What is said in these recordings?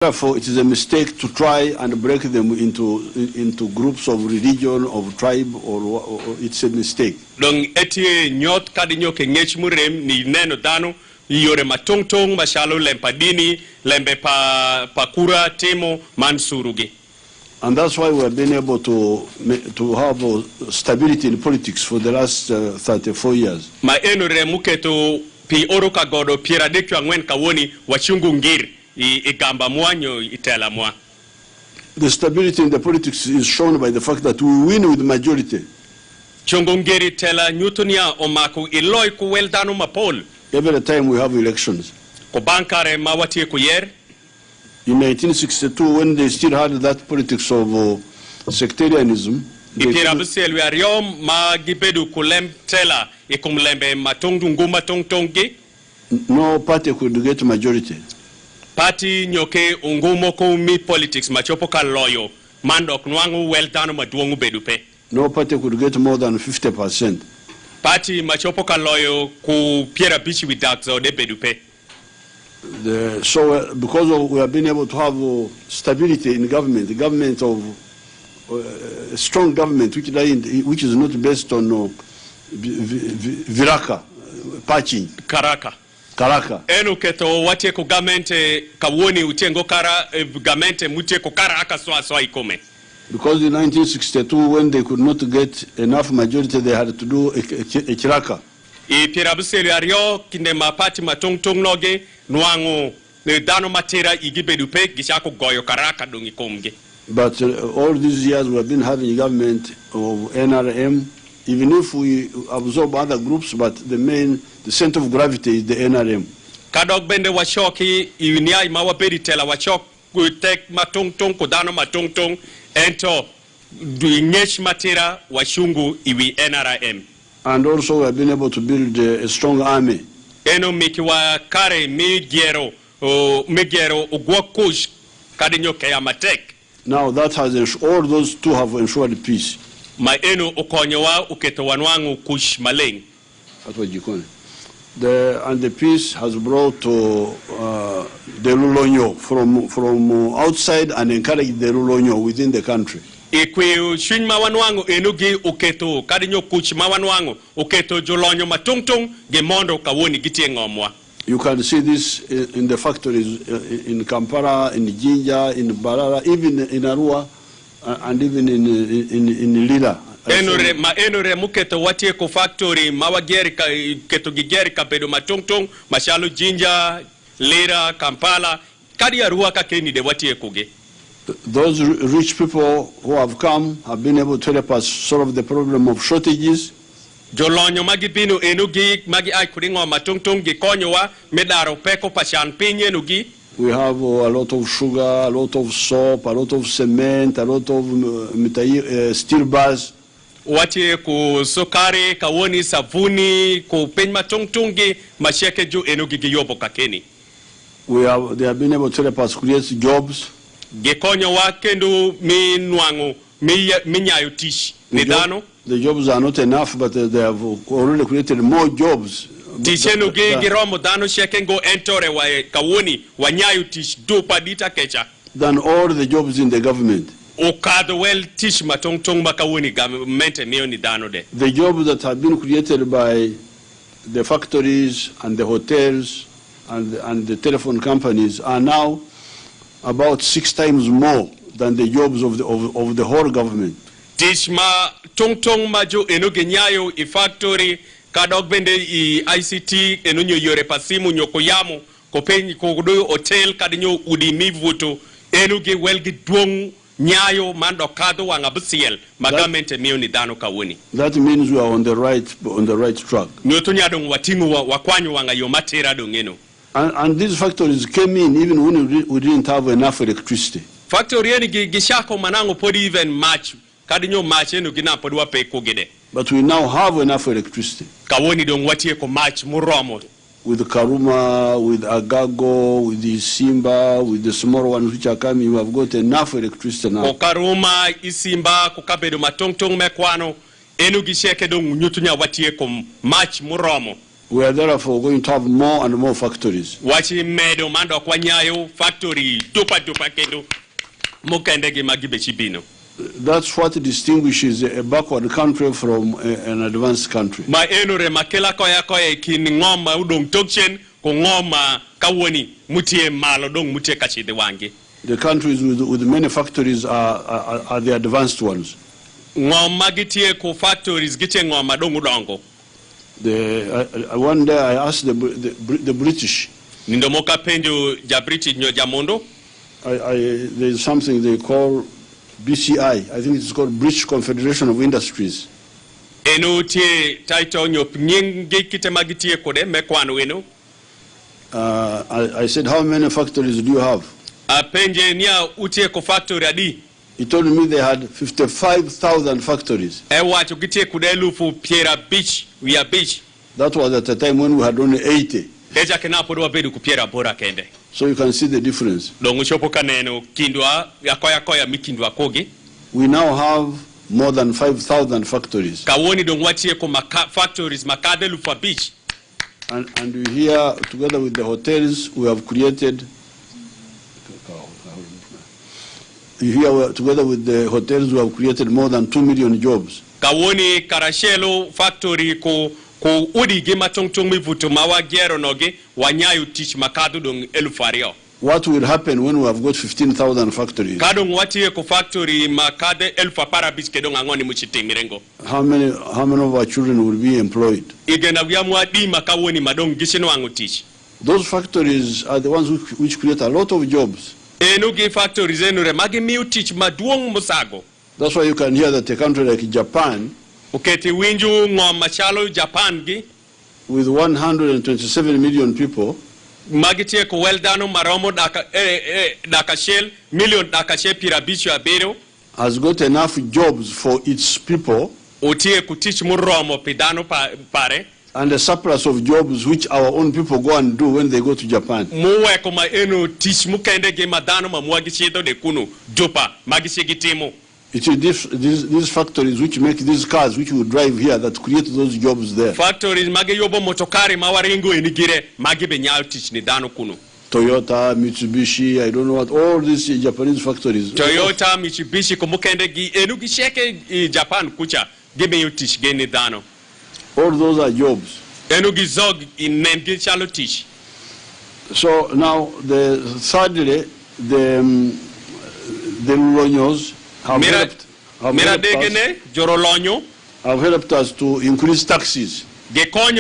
Therefore, it is a mistake to try and break them into groups of religion, of tribe, or it's a mistake. Dong eti nyot kadinyo ke ngech murem ni neno dano yore matongtong mashalo lempadini lembe pakura temo mansurugi. And that's why we have been able to have stability in politics for the last 34 years. Ma enore muketo pi oro kagodo pieradekyo angwen kawoni wachungu ngir igamba mwanyo itela mwa. The stability in the politics is shown by the fact that we win with majority. Chungu ngiri tela nyutunia omaku iloi kuweldano mapol. Every time we have elections. Kubankare mawatie kuyer. In 1962, when they still had that politics of sectarianism, no party could get majority. Party nyoke ungumo kumi politics machopo kaloyo mandok nwangu weltano maduongu bedupe. No party could get more than 50%. Party machopo kaloyo ku piera bichi widakzo de bedupe. So because we have been able to have stability in government, the government of a strong government which is not based on viraka, patching. Karaka. Eno keto watie ko government kawoni utengo kara government mutie ko karaka so ikome. Because in 1962 when they could not get enough majority they had to do a kiraka. Pirabuselu ario kinde mapati matongtong noge nuango ne dano matera igibedupe gishako goyo karaka dongi komge. But all these years we have been having a government of NRM, even if we absorb other groups, but the center of gravity is the NRM. Kadok bende washoki iunia imawa bedi tela washok kutek matongtong kodano matongtong ento duinyesh matera washungu iwi NRM. And also we have been able to build a strong army. Eno mikiwa kare migero ugwakush kadinyo kayamatek. Now that has all those two have ensured peace. Ma eno ukonyowa uketo wanwangu kush maleng. That's what you call it. And the peace has brought the Lulonyo from outside and encouraged the Lulonyo within the country. Ikwe shin mawanwangu enugi uketo kadinyo kuch mawanwangu uketo jolonyo matungtung gemondo kawoni gitiengomwa. You can see this in the factories in Kampala, in Jinja, in Barara, even in Arua, and even in Lila. Enore muketo watie ko factory mawageri keto gigeri kabedo matungtung mashalo Jinja, Lira, Kampala, kadi Arua kakeni de watie kuge. Those rich people who have come have been able to help us solve the problem of shortages. Jolonyo magibino enugi magi ay kuringo matungtung gikonyo wa medaro peko pashan pinye nugi. We have a lot of sugar, a lot of soap, a lot of cement, a lot of steel bars. Watie ku sukari, kawoni, savuni, ku pen matungtungi masheke ju enugi giyobo kakeni. They have been able to help us create jobs. Gekonyo wa kendo mi nwango mi nyayo tish nidano. The jobs are not enough, but they have already created more jobs. Tishenu giromo dano shekengo entore wa kawoni wa nyayo tish do padita kecha. Than all the jobs in the government. Okado well tish matongtong makawoni government mioni dano de. The jobs that have been created by the factories and the hotels and the telephone companies are now about 6 times more than the jobs of the whole government. Tishma tongtong majo enoge nyayo I factory kadok bende I ICT enunyo yore pasimu nyokoyamo kopenyi kogodo hotel kadinyo udimi vuto enoge welgi duong nyayo mando kado wangabusiel magamente mioni dano kawoni. That means we are on the right track. Nyotunyadong watingu wakwanyo wangayo matera dongeno. And these factories came in even when we didn't have enough electricity. Factory eni gishako manango podi even match kadinyo match enu gina podwa pe kogede. But we now have enough electricity. Kawoni dong watie ko match muromo. With Karuma, with Agago, with the Simba, with the small ones which are coming, we have got enough electricity now. Karuma, Isimba, Kukabedo matongtong mekwano enu gisheke dong nyutunya watie ko match muromo. We are therefore going to have more and more factories. Wachi medo mando kwa nyayo factory dupa kendo mukende gi magibe chibino. That's what distinguishes a backward country from an advanced country. Ma enore makela koya kin ngoma udong tokchen ko ngoma kawoni mutie malo dong mutie kachide wangi. The countries with many factories are the advanced ones. Ngoma gitie ko factories gitie ngoma dong udongo. One day I asked the British. Nindomoka penjo ja British nyo jamondo. There's something they call BCI. I think it's called British Confederation of Industries. Eno tie title nyo nyingi kite magitie kode mekwano eno. I said, how many factories do you have? Penje nia utie ko factory adi. He told me they had 55,000 factories. Wacho gitie kudelu fu Piera Beach, we are beach. That was at a time when we had only 80. Deja kena podwa bedu ku Piera Bora kende. So you can see the difference. Dongo shopo kaneno kindwa yakoya mikindwa kogi. We now have more than 5,000 factories. Kawoni dongwatie ko factories makadelu for beach. And we here, together with the hotels, we have created. Here, together with the hotels, we have created more than 2 million jobs. Kawoni Karashelo factory ko udi gima tongtong mivuto mawa gero noge wanyayu teach makadu dong elufario. What will happen when we have got 15,000 factories? Kadong watie ko factory makade elfa para beach kedong angoni muchite mirengo. How many of our children will be employed? Igena wiamwa di makawoni madong gisino angu teach. Those factories are the ones which create a lot of jobs. Enugi factories enure magi miu teach maduong musago. That's why you can hear that a country like Japan, uketi winju ngoma chalo Japan gi, with 127 million people, magitie ko weldano maromo daka shell million daka shell pirabicho abero, has got enough jobs for its people, utie ku teach muromo pidano pare, and a surplus of jobs which our own people go and do when they go to Japan. Muwe ko ma enu teach mukende ge madano mamuagi chiedo de kunu dupa magishigitimo. It is these factories which make these cars which we drive here that create those jobs there. Factories mage yobo motokari mawaringo enigire mage benyal teach ni dano kuno. Toyota, Mitsubishi, I don't know what, all these Japanese factories. Toyota, Mitsubishi kumukende gi enugi sheke Japan kucha gebe yo teach ge ni dano. All those are jobs. Enugi zog in nengi chalo teach. So now thirdly the Lulonyos have helped us to increase taxes. We have got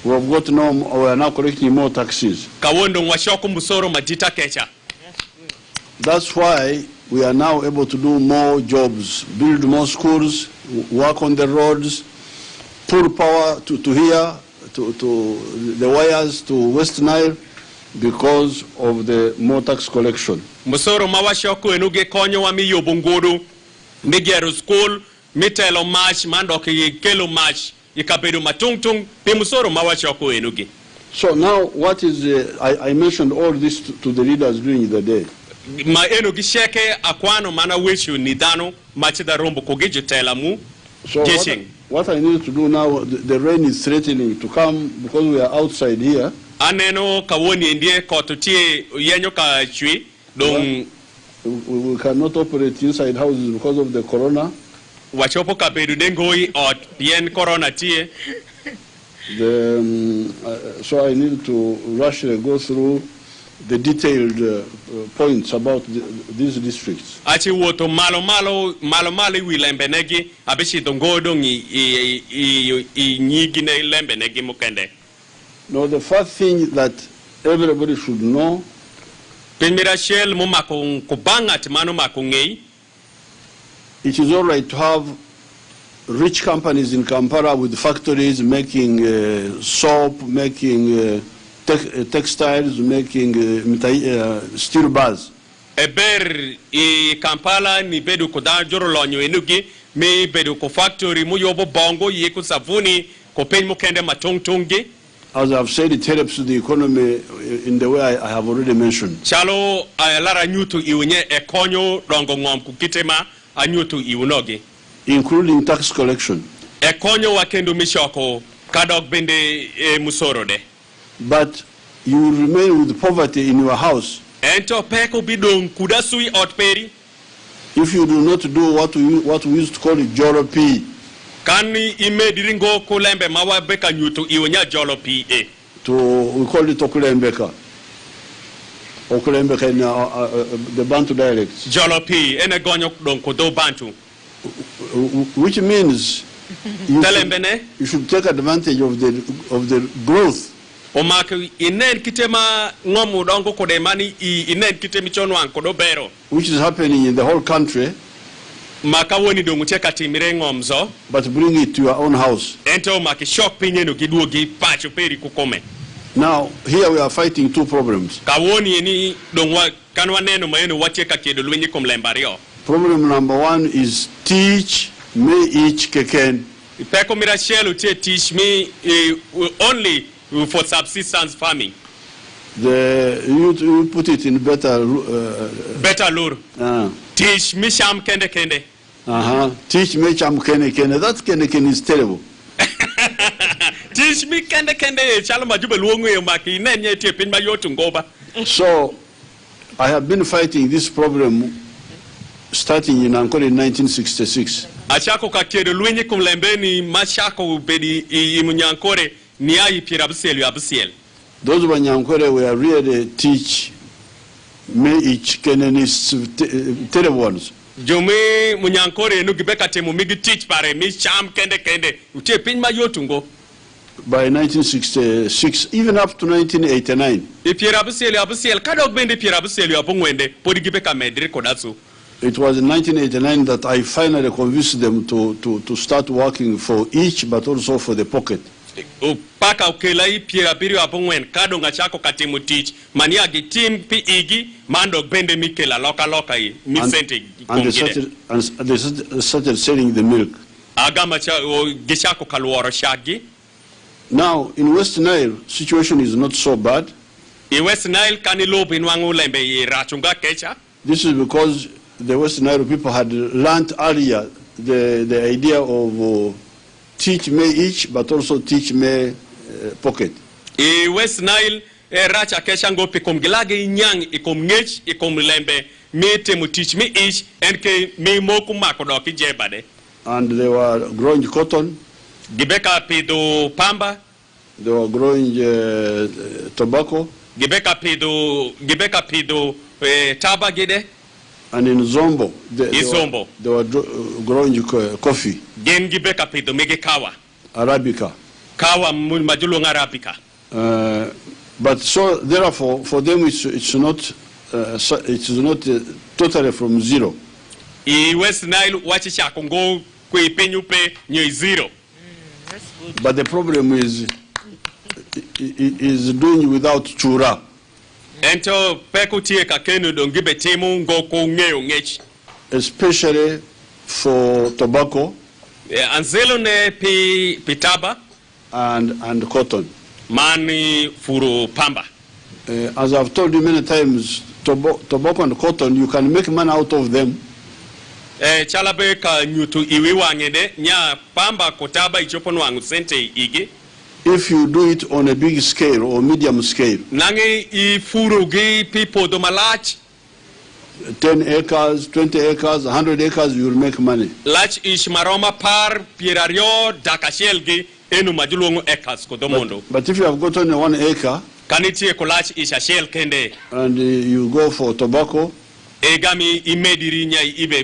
we are now collecting more taxes. That's why we are now able to do more jobs, build more schools, work on the roads, pull power to here, to the wires to WestNile, because of the more tax collection. Musoro mawashoko enuge konyo wa mi yobunguru, migero school, mitelo match, mando kelo match, ikabedu matungtung, pi musoro mawashoko enuge. So now what is, I mentioned all this to the leaders during the day. Ma enugi sheke akwano mana wishu nidano, machida rombo kogeju telamu, so what I need to do now, the rain is threatening to come because we are outside here. Aneno kawoni ndie kotutie yenyo ka chui dong we cannot operate inside houses because of the corona. Wachopo kabedu dengoi or bien corona tie. So I need to rush go through the detailed points about these districts. Achi woto malo wilembenegi abishi dongodo i nyigine lembenegi mukende. Now the first thing that everybody should know, it is all right to have rich companies in Kampala with factories making soap, making textiles, making steel bars. Eber I Kampala ni bedu koda joro lonyo enugi me bedu ko factory mu yobo bongo yeku savuni ko pen mo kende matongtongi. As I've said, it helps the economy in the way I have already mentioned. Chalo lara nyutu iunye ekonyo rongo ngom kukitema anyutu iunogi. Including tax collection. Ekonyo wakendo mishoko kadok bende musoro de. But you will remain with poverty in your house Ento peko bidong kudasui otperi. if you do not do what we used to call jolopi. Kani ime diringo kulembe mawa beka nyutu iwonya jolopi We call it okulembeka. Okulembeka in the Bantu dialects. Jolopi ene gonyo don kodo Bantu. Which means you should take advantage of the growth. Omake inen kitema ngomu dongo kode mani inen kitemi chonwan kodo bero. Which is happening in the whole country. Makawoni dongo cheka timire ngomzo. But bring it to your own house. Ento make shock pinyeno giduogi pacho peri kukome. Now here we are fighting two problems. Kawoni eni dongwa kanwa neno mayeno wacheka kedo lwenye komlembario. Problem number one is teach me each keken. Peko mirachelo teach me only for subsistence farming. You put it in better lure. Teach me sham kende kende. Teach me sham kende kende. That kende kende is terrible. Teach me kende kende. Chalo majube luongo yo maki nenye tie pinba yotu ngoba. So I have been fighting this problem starting in Ankole in 1966. Achako kakero luenye kumlembeni machako ubedi imunyankore ni ayi pirabuselu abuselu. Those Banyankore were really teach me each Kenyanis terrible ones. Jome munyankore no gibeka temu migi teach pare mi cham kende kende utie pinma yotungo. By 1966, even up to 1989. Pirabuselu abuselu kadok bende pirabuselu abungwende podi gibeka medre kodatsu. It was in 1989 that I finally convinced them to start working for each, but also for the pocket. Paka ukelai pirabiri abungwen kado ngachako katimu teach mania gitim pi igi mando bende mikela loka yi misente kongide. And they started selling the milk. Agama gishako kaluoro shagi. Now in West Nile, situation is not so bad. In West Nile kanilob inwangu lembe rachunga kecha. This is because the West Nile people had learned earlier the idea of teach me each, but also teach me pocket. West Nile racha kesha ngopi komgilage inyang ikom ngech ikom lembe me temu teach me each enke me moku makodoki jebade. And they were growing cotton. Gibeka pido pamba. They were growing tobacco. Gibeka pido taba gide. And in Zombo, they were growing coffee. Gen gibeka pido mege kawa. Arabica. Kawa majulung Arabica. But so therefore, for them it's not totally from zero. West Nile wachicha Congo kwe penyupe nyo zero. But the problem is doing without chura. Ento peko tie kakenu dongibe temu ngoko ngeo ngech. Especially for tobacco. Anzelo ne pitaba and cotton. Mani furu pamba. As I've told you many times, tobacco and cotton, you can make money out of them. Chalabe ka nyutu iwi wangede nya pamba kotaba ichopono wangu sente igi. If you do it on a big scale or medium scale. Nange ifurugi people do malach. 10 acres, 20 acres, 100 acres, you will make money. Lach ish maroma par pierario dakashelgi enu majulungu acres kodomondo. But if you have got only 1 acre. Kanitie kolach ish ashel kende. And you go for tobacco. Egami imediri nya ibe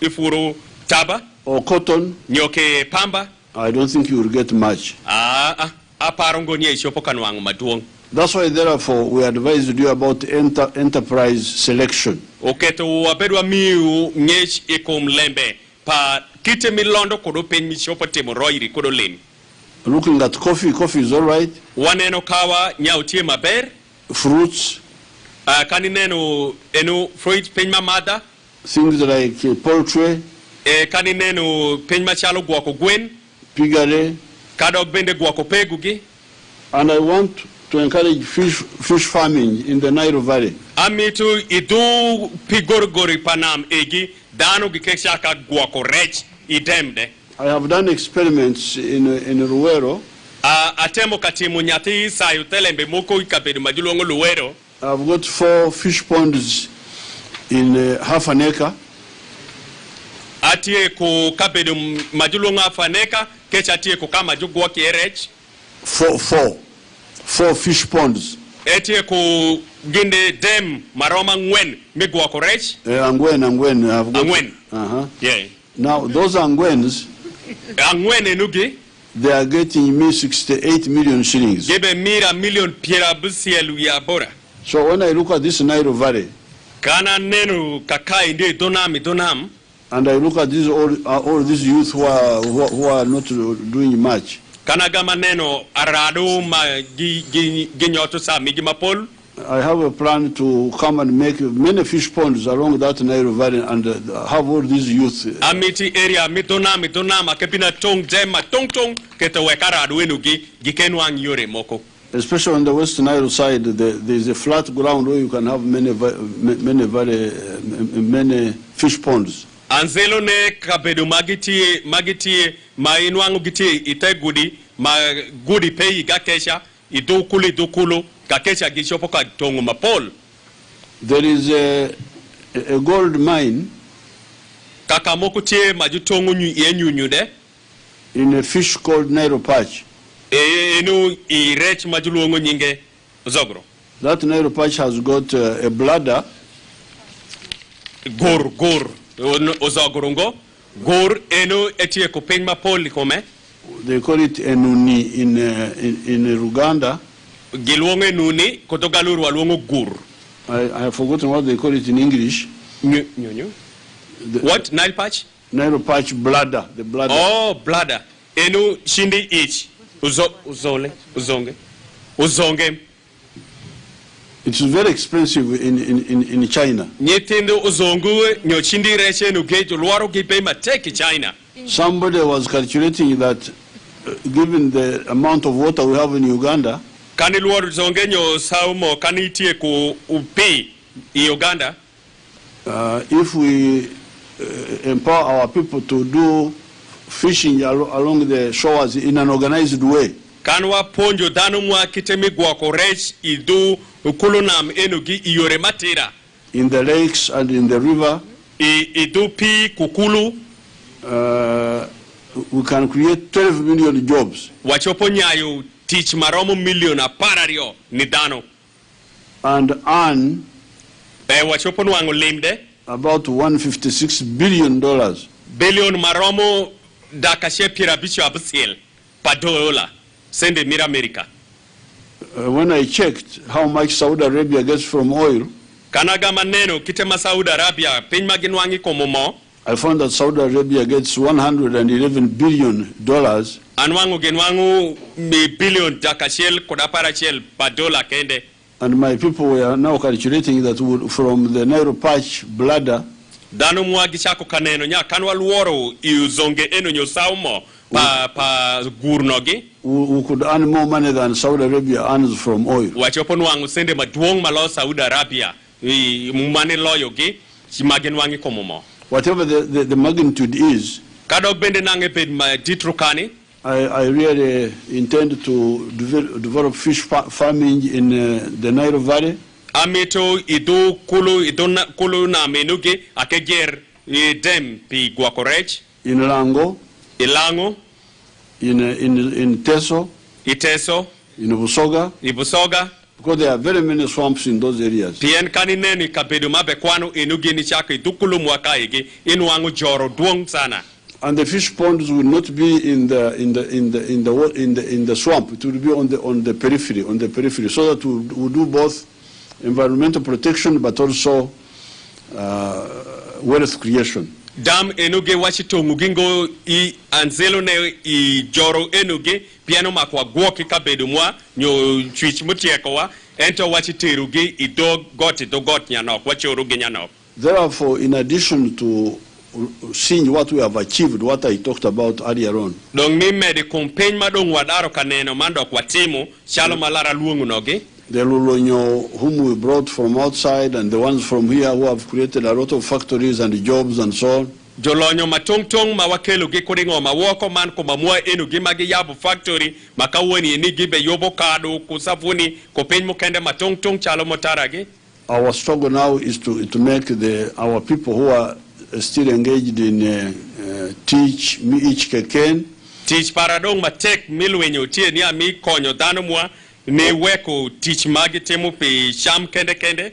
ifuru taba. Or cotton. Nyoke pamba. I don't think you will get much. Aparongo nya ishopo kanwangu maduong. That's why, therefore, we advised you about enterprise selection. Oketo wabedwa miu ngech ikom lembe pa kite milondo kodo pen mishopo temo roiri kodo leni. Looking at coffee is all right. Waneno kawa nya utie maber. Fruits. Kanineno enu fruit pen mamada. Things like poultry. Kanineno pen machalo guako gwen. Pigare. Kadog bende guako pegugi. And I want to encourage fish farming in the Nile Valley. Amitu idu pigorgori panam egi dano gikeshaka guako rech idemde. I have done experiments in Ruero. Atemo katimu nyati sayo telembe moko ikabedo majulongo luwero. I've got 4 fish ponds in half an acre. Atie ko kabedo majulongo half an acre, kecha atie ko kama jugwa kierech. 4 fish ponds. Atie ko ginde dem maroma ngwen migwa korech. Angwen. I've got Angwen. Yeah. Now those angwens. Angwen enugi. They are getting me 68 million shillings. Gebe mira million piera busielu ya bora. So when I look at this Nile Valley, kana nenu kakai ndi donam, and I look at these all these youth who are not doing much. Kana gama neno arado ma ginyoto sa migimapol. I have a plan to come and make many fish ponds along that Nile Valley and have all these youth. Amiti area midonam akepina tong jema tong ketawekara aduenugi gikenwang yore moko. Especially on the West Nile side, there is a flat ground where you can have many fish ponds. Anzelo ne kabedo magitie mainwangu gitie itegudi ma gudi pei gakesha idokulu kakesha gishopo ka tongo mapol. There is a gold mine. Kakamoko tie majutongo yenyunyude. In a fish called Nile Patch. Enu irech majulongo nyinge zogro. That Nile Patch has got a bladder. Gor ozogorongo. Gor enu etie ko pen mapol kome. They call it enuni in Uganda. Gilwonge nuni kotogaluru walwongo gur. I have forgotten what they call it in English. What? Nile Patch? Nile Patch bladder. The bladder. Oh, bladder. Enu shindi ich. Uzonge. It's very expensive in China. Nyetindo uzongu nyochindi reche nugejo luaro gipe mateki China. Somebody was calculating that given the amount of water we have in Uganda, kani luaro zonge nyo saumo kani itie ku upi in Uganda, if we empower our people to do fishing along the shores in an organized way. Kanwa ponjo danu mwa kitemi guakorech idu ukulunam enugi iyore matira. In the lakes and in the river. Idu pi kukulu. We can create 12 million jobs. Wachopo nyayo teach maromo million aparario nidano. And earn wachopo nwango limde about $156 billion. Billion maromo dakashe pirabicho abusiel padola sende mira America. When I checked how much Saudi Arabia gets from oil, kanaga maneno kitema Saudi Arabia penmaginwangi komomo, I found that Saudi Arabia gets $111 billion. Anwangu genwangu mi billion dakashel kodaparachel padola kende. And my people were now calculating that from the Nile Patch bladder, dano mwagichako kaneno nya kanwa luoro iuzonge eno nyosaumo pa gurnogi. We could earn more money than Saudi Arabia earns from oil. Wachopo nwangu sende maduong malo Saudi Arabia mumane loyogi chimagenwangi komomo. Whatever the magnitude is, kadog bende nange ped ma ditrukani. I really intend to develop fish farming in the Nile Valley. Amito idu kulu na menuge akeger dem pi guakorech. In Ilango, in Teso, Iteso, in Ibusoga, because there are very many swamps in those areas. Pien kanineni kabedu mabekwano inugi ni chaka idukulu mwakaigi inuangu joro duong sana. And the fish ponds will not be in the swamp. It will be on the periphery, so that we do both environmental protection but also wealth creation. Dam enuge wachito mugingo I anzelo ne I joro enuge piano makwa gwoki kabedu mwa nyo chwich mutieko ento wachitirugi ido got nyanok wachorugi nyanok. Therefore, in addition to seeing what we have achieved, what I talked about earlier on, dong mime de campaign madong wadaro kaneno mando kwa timu shalo malara luongu nogi. The Lulonyo whom we brought from outside and the ones from here who have created a lot of factories and jobs and so on. jolonyo matong ma wakelo gi kodingo ma woko man ko mamua enu gi magi yabu factory makawoni ni gibe yobo kado kusafuni ko penmo kende matong chalo motaragi. Our struggle now is to make our people who are still engaged in teach mi ich keken. Teach paradong matek milwenyo tie ni ami konyo dano mwa ne weko teach magi temu pe sham kende.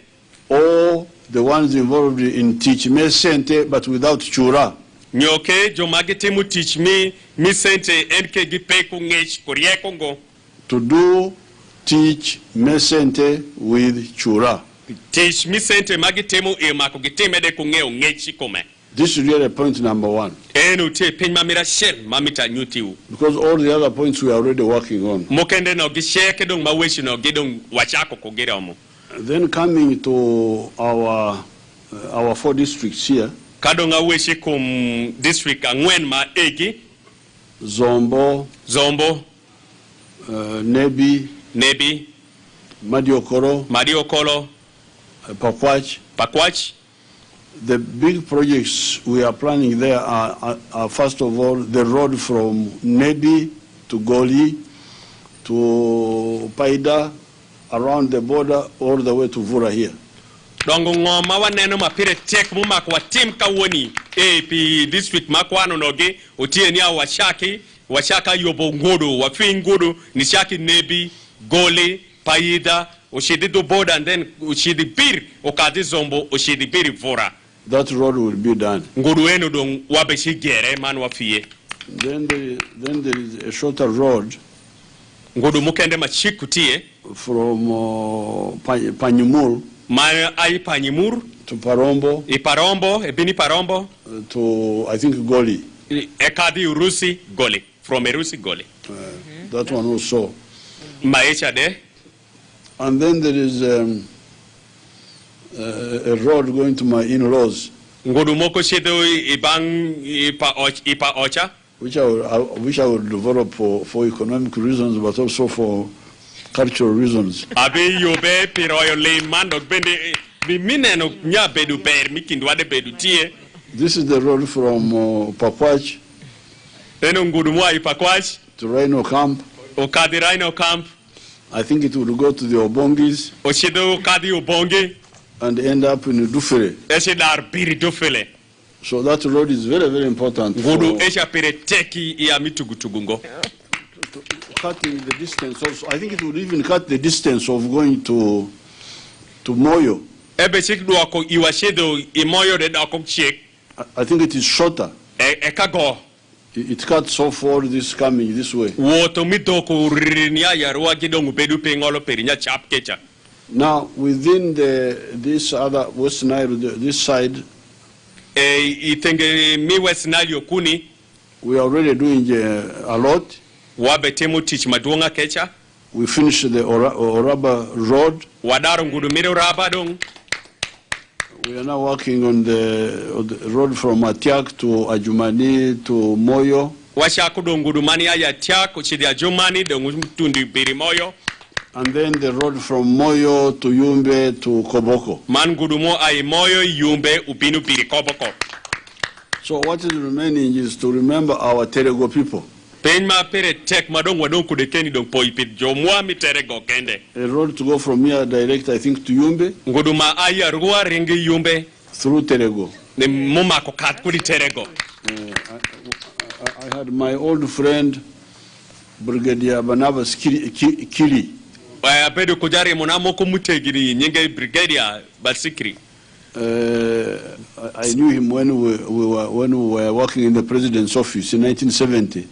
Or the ones involved in teach me sente but without chura. Nyoke jo magi temu teach me sente enke gi peku ngech kuriye kongo. To do teach me sente with chura. Teach me sente magi temu e mako giteme de kungeo ngechi kome. This is really point number one. Because all the other points we are already working on. Then coming to our 4 districts here. Zombo, Nebi, Madiokoro, Pakwach. The big projects we are planning there are first of all the road from Nebi to Goli to Paida, around the border all the way to Vura here. Dongo ngoma waneno mapire tek mu makwa tim kawoni pi district makwano noge otieni a washaka yobo ngodo wafi ngodo nishaki Nebi Goli Paida oshidi do border and then oshidi bir okadi Zombo oshidi bir Vura. That road will be done. Then there is a shorter road from Panyumur to Parombo to I think Goli. From Erusi Goli. That one also. And then there is a road going to my in-laws, which I will develop for economic reasons, but also for cultural reasons. This is the road from Pakwach to Rhino Camp. I think it will go to the Obongis and end up in Dufere. So that road is very, very important. Cutting the distance also. I think it would even cut the distance of going to Moyo. I think it is shorter. It cuts so far this coming this way. Now, within this other West Nile, this side, we are already doing a lot. We finished the Oraba Road. We are now working on the road from Atiak to Ajumani to Moyo. And then the road from Moyo to Yumbe to Koboko. So what is remaining is to remember our Terego people. A road to go from here direct, I think, to Yumbe. Through Terego. I had my old friend, Brigadier Banabas Kiri. I knew him when we were working in the president's office in 1970.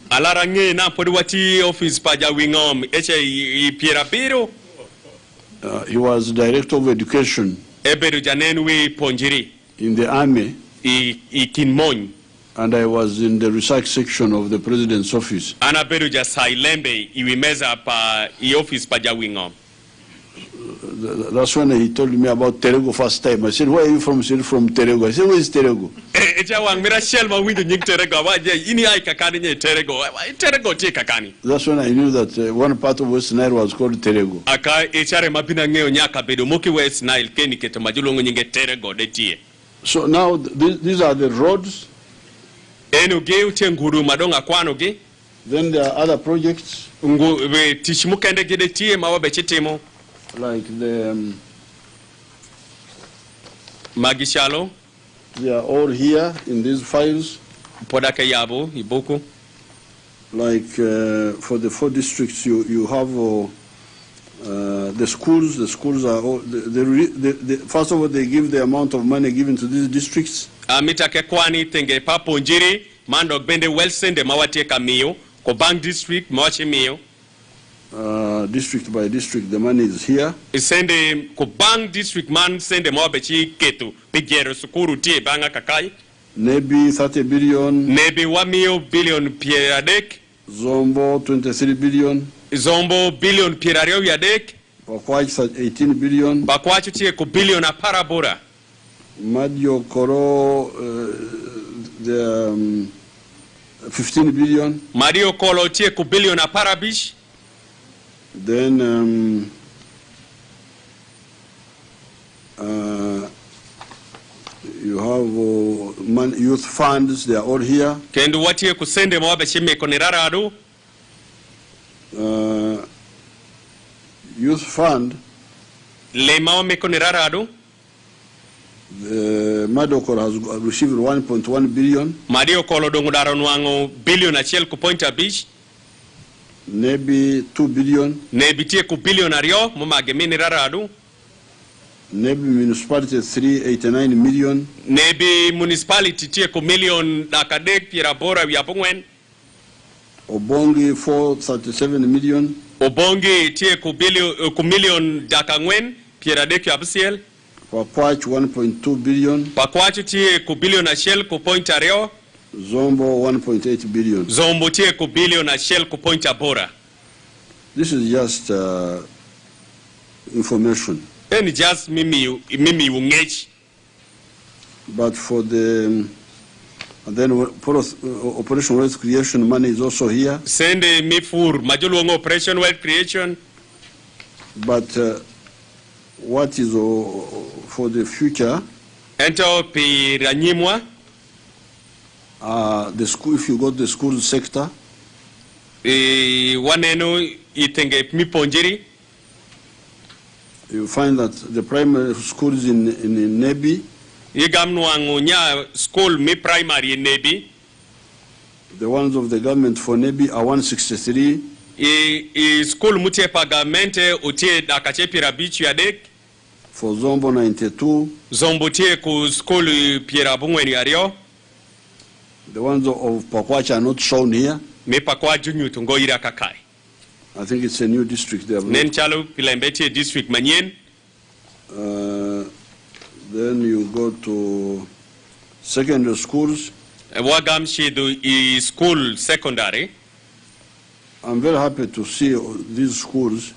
He was director of education in the army, and I was in the research section of the president's office. That's when he told me about Terego first time. I said, where are you from? He said, from Terego. I said, where is Terego? That's when I knew that one part of West Nile was called Terego. So now these are the roads eno ge utie nguru madonga kwano ge. Then there are other projects tishimukende gide tie mawabe chitimo like the magishalo. They are all here in these files. Podaka yabo ibuku. Like for the 4 districts, you have the schools. The schools are all. First of all, they give the amount of money given to these districts. Amitake kwani tenge papo njiri mando bende welsende mawatie kamiyo ko bank district mawache miyo. District by district, the money is here. Sende ko bank district man sende mawabechi ketu pigero sukuru tie banga kakai. Nebi 30 billion. Nebi 1 billion pieradek. Zombo 23 billion. Zombo billion pierario yadek. Pakwach 18 billion. Pakwach tie ko billion a parabora. Madio Koro the 15 billion. Mario Kolo tie ko billion a parabish. Then you have youth funds, they are all here. Kendo watie kusende mawabe shime konirara adu. Youth fund. Le mawabe konirara adu. Madokor has received 1.1 billion. Mario Kolo dongudaro nuango billion a chel ku point a bish. Nebi 2 billion. Nebi tie ku billion ario mumage minirara adu. Nebi municipality 389 million. Nebi municipality tie ku million dakadek pierabora wiapongwen. Obongi 437 million. Obongi tie ku million dakangwen pieradek yapsiel. Pakwach 1.2 billion. Pakwach tie ku billion a shell ku point ario. Zombo 1.8 billion. Zombo tie ku billion a shell ku point abora. This is just information. And just mimi ungech. But for the then Operation Wealth Creation money is also here. Send me for majulu Operation Wealth Creation. But what is for the future? Ento pi ranyimwa. The school, if you go to the school sector. Waneno itenge mi ponjiri. You find that the primary schools in Nebi. Igamnuangunya school mi primary in Nebi. The ones of the government for Nebi are 163. School mutie pagamente utie dakachepira bichu yadek. For Zombo 92. Zombo tie ku school piera bungweni ario. The ones of Pakwach are not shown here. Me Pakwach nyutungo ira kakai. I think it's a new district there. Nenchalo Pilambeti district manyen. Then you go to secondary schools. Wagam shidu school secondary. I'm very happy to see these schools.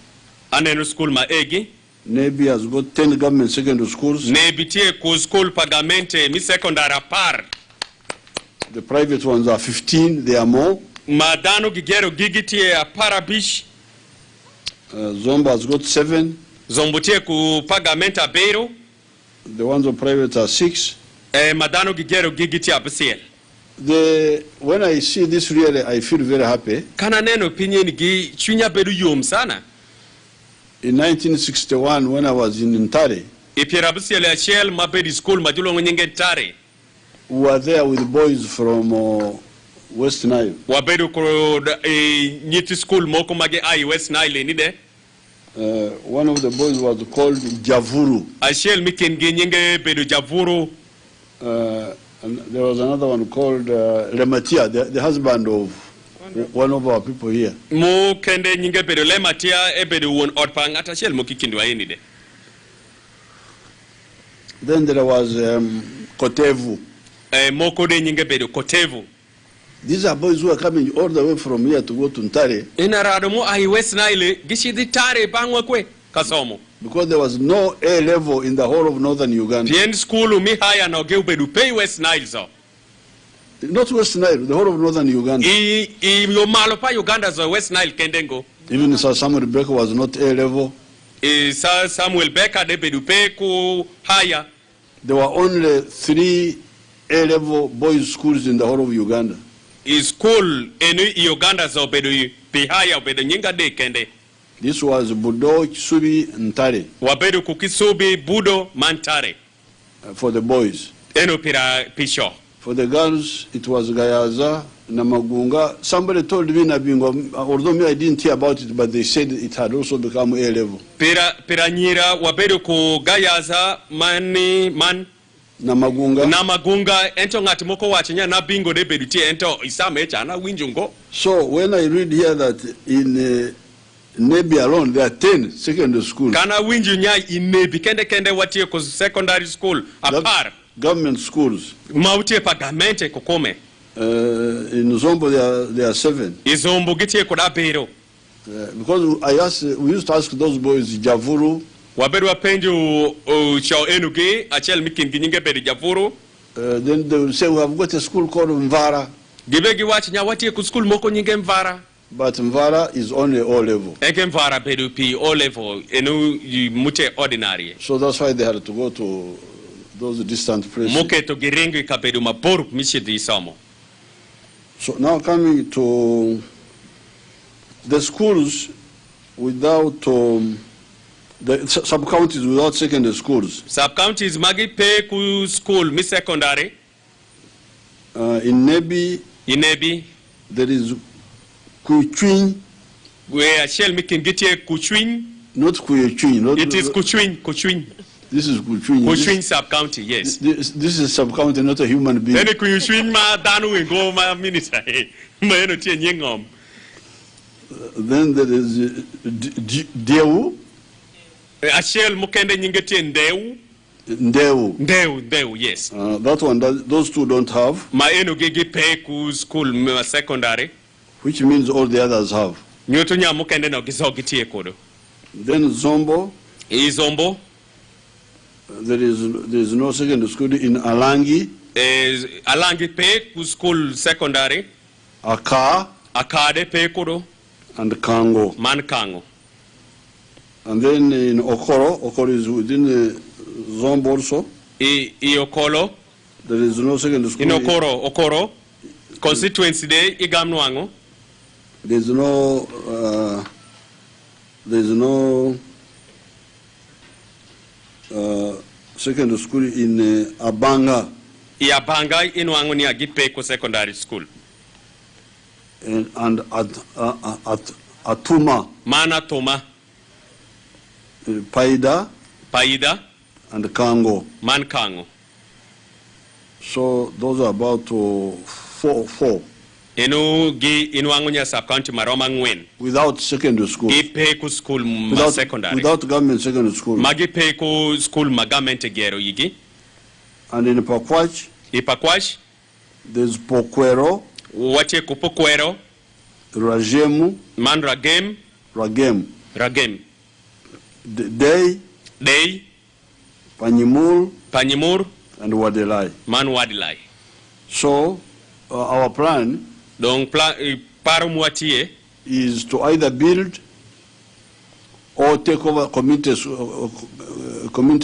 Anenu school maegi. Nebi has got 10 government secondary schools. Nebi tie ku school pagamente mi secondary par. The private ones are 15, they are more. Madano gigero gigitie a parabish. Zombo has got 7. Zombo tie ku pagamenta beiro. The ones of private are 6. Madano gigero gigitie absiel. When I see this really, I feel very happy. Kana neno opinion gi chunya bedu yom sana. In 1961, when I was in Ntare, we were there with boys from West Nile. One of the boys was called Javuru. And there was another one called Rematia, the husband of one of our people here. Mo kende nyinge bedo le matia ebedo won otpang atashel mo kikindwa enide. Then there was Kotevu. Mo kode nyinge bedo Kotevu. These are boys who are coming all the way from here to go to Ntare. Inarado mo ai WestNile gishidi tare bangwa kwe kasomo. Because there was no A level in the whole of northern Uganda. Pien school mi haya no ge bedo pay WestNile so. Not West Nile, the whole of northern Uganda. Yo malo pa Uganda zo West Nile kendengo. Even Sir Samuel Becker was not A level. Sir Samuel Becker de bedupe ku higher. There were only 3 A-level boys' schools in the whole of Uganda. Is school enu Uganda za obedo pihaya obedo nyinga de kende. This was Budo, Kisubi, Ntare. Wabedo kukisubi Budo Mantare. For the boys. Enu pira pisho. For the girls, it was Gayaza, Namagunga. Somebody told me, although me I didn't hear about it, but they said it had also become A-level. Pira nyira wabedo ku Gayaza man Namagunga ento ngati moko wachinya na bingo de beduti ento isame chana winjungo. So when I read here that in Nebi alone there are 10 secondary schools. Kana winjunya in Nebi kende watie ko secondary school apart. Government schools. Mautie pa gamente kokome. In Zombo there are 7. Izombo gitie ko da bero. Because we used to ask those boys Javuru. Wabedu wapenju chao enuge achel mikin ginyinge bedi Javuru. Then they will say we have got a school called Mvara. Gibegi wachinya watie ku school moko nyinge Mvara. But Mvara is only O-level. Ege Mvara bedu pi O-level enu mute ordinary. So that's why they had to go to those distant places. Muke to girengu ikabedu maboru mishi di somo. So now coming to the schools without the sub-counties without secondary schools. Sub-counties magi pay ku school mi secondary. In Nebi, there is Kuchwin. Where shall me can get here Kuchwin? Not Kuchwin. It is Kuchwin. This is Kuchwin. Kuchwin sub-county, yes. This is sub-county, not a human being. Then Kuchwin ma danu and go ma minister. Then there is Deu. Ashel mukende nyingeti Ndeu. Ndeu, yes. That one, those two don't have. Ma eno gigi pay ku school secondary. Which means all the others have. Nyoto nya mukende na gizo gitie kodo. Then Zombo. Zombo. There is no secondary school in Alangi. Alangi pay ku school secondary. Akade pay kodo. And Kango. Man Kango. And then in Okoro is within Zombo also. Okolo. There is no secondary school. In Okoro. Constituency de Igamnuango. There is no secondary school in Abanga. Abanga inuango ni agipe ko secondary school. And Atuma. Mana Toma. Paida. And Kango. Man Kango. So those are about four. Inuango nya sub-county maroma ngwen. Without secondary school. Ipe ku school secondary. Without government secondary school. Magi pe ku school government gero yigi. And in Pakwach. There's Pokwero. Wache ku Pokwero. Ragemu. Man Ragem. Day. Panyimur. And Wadelai. Man Wadelai. So our plan is to either build or take over community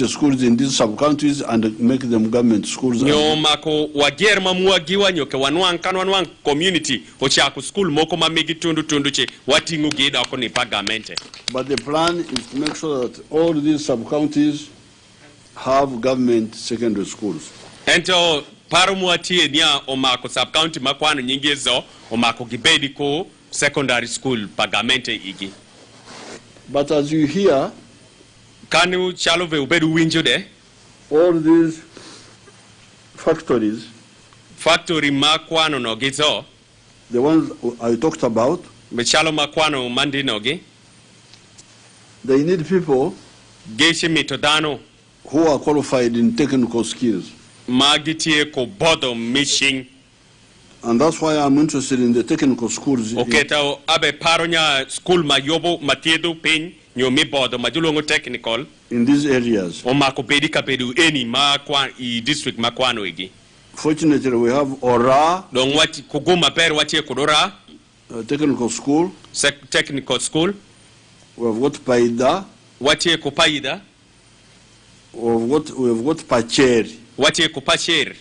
schools in these sub-counties and make them government schools. Nyomako wagerma muagiwa nyoke wanwang community ochaku school moko mamigi tundu che watingu gida ko ni pagamente. But the plan is to make sure that all these sub-counties have government secondary schools. Ento parumuatie nia omako sub-county makwano nyingezo omako gibedi ko secondary school pagamente igi. But as you hear, kanu chalove ubedu winjo de all these factory makwano no gizo, the ones I talked about, mechalo makwano mandi nogi, they need people geshi mitodano who are qualified in technical skills. Magitie ko bodo mission. And that's why I'm interested in the technical schools. Oketa abe paronya school mayobo matiedo pen nyomi bodo majulongo technical in these areas. O mako bedika bedu eni makwa I district makwano igi. Fortunately, we have Ora. Don wati kuguma per wati kodora technical school. Technical school. We have got Paida. Wati ko Paida. We have got Pacheri. Wati ko Pacheri.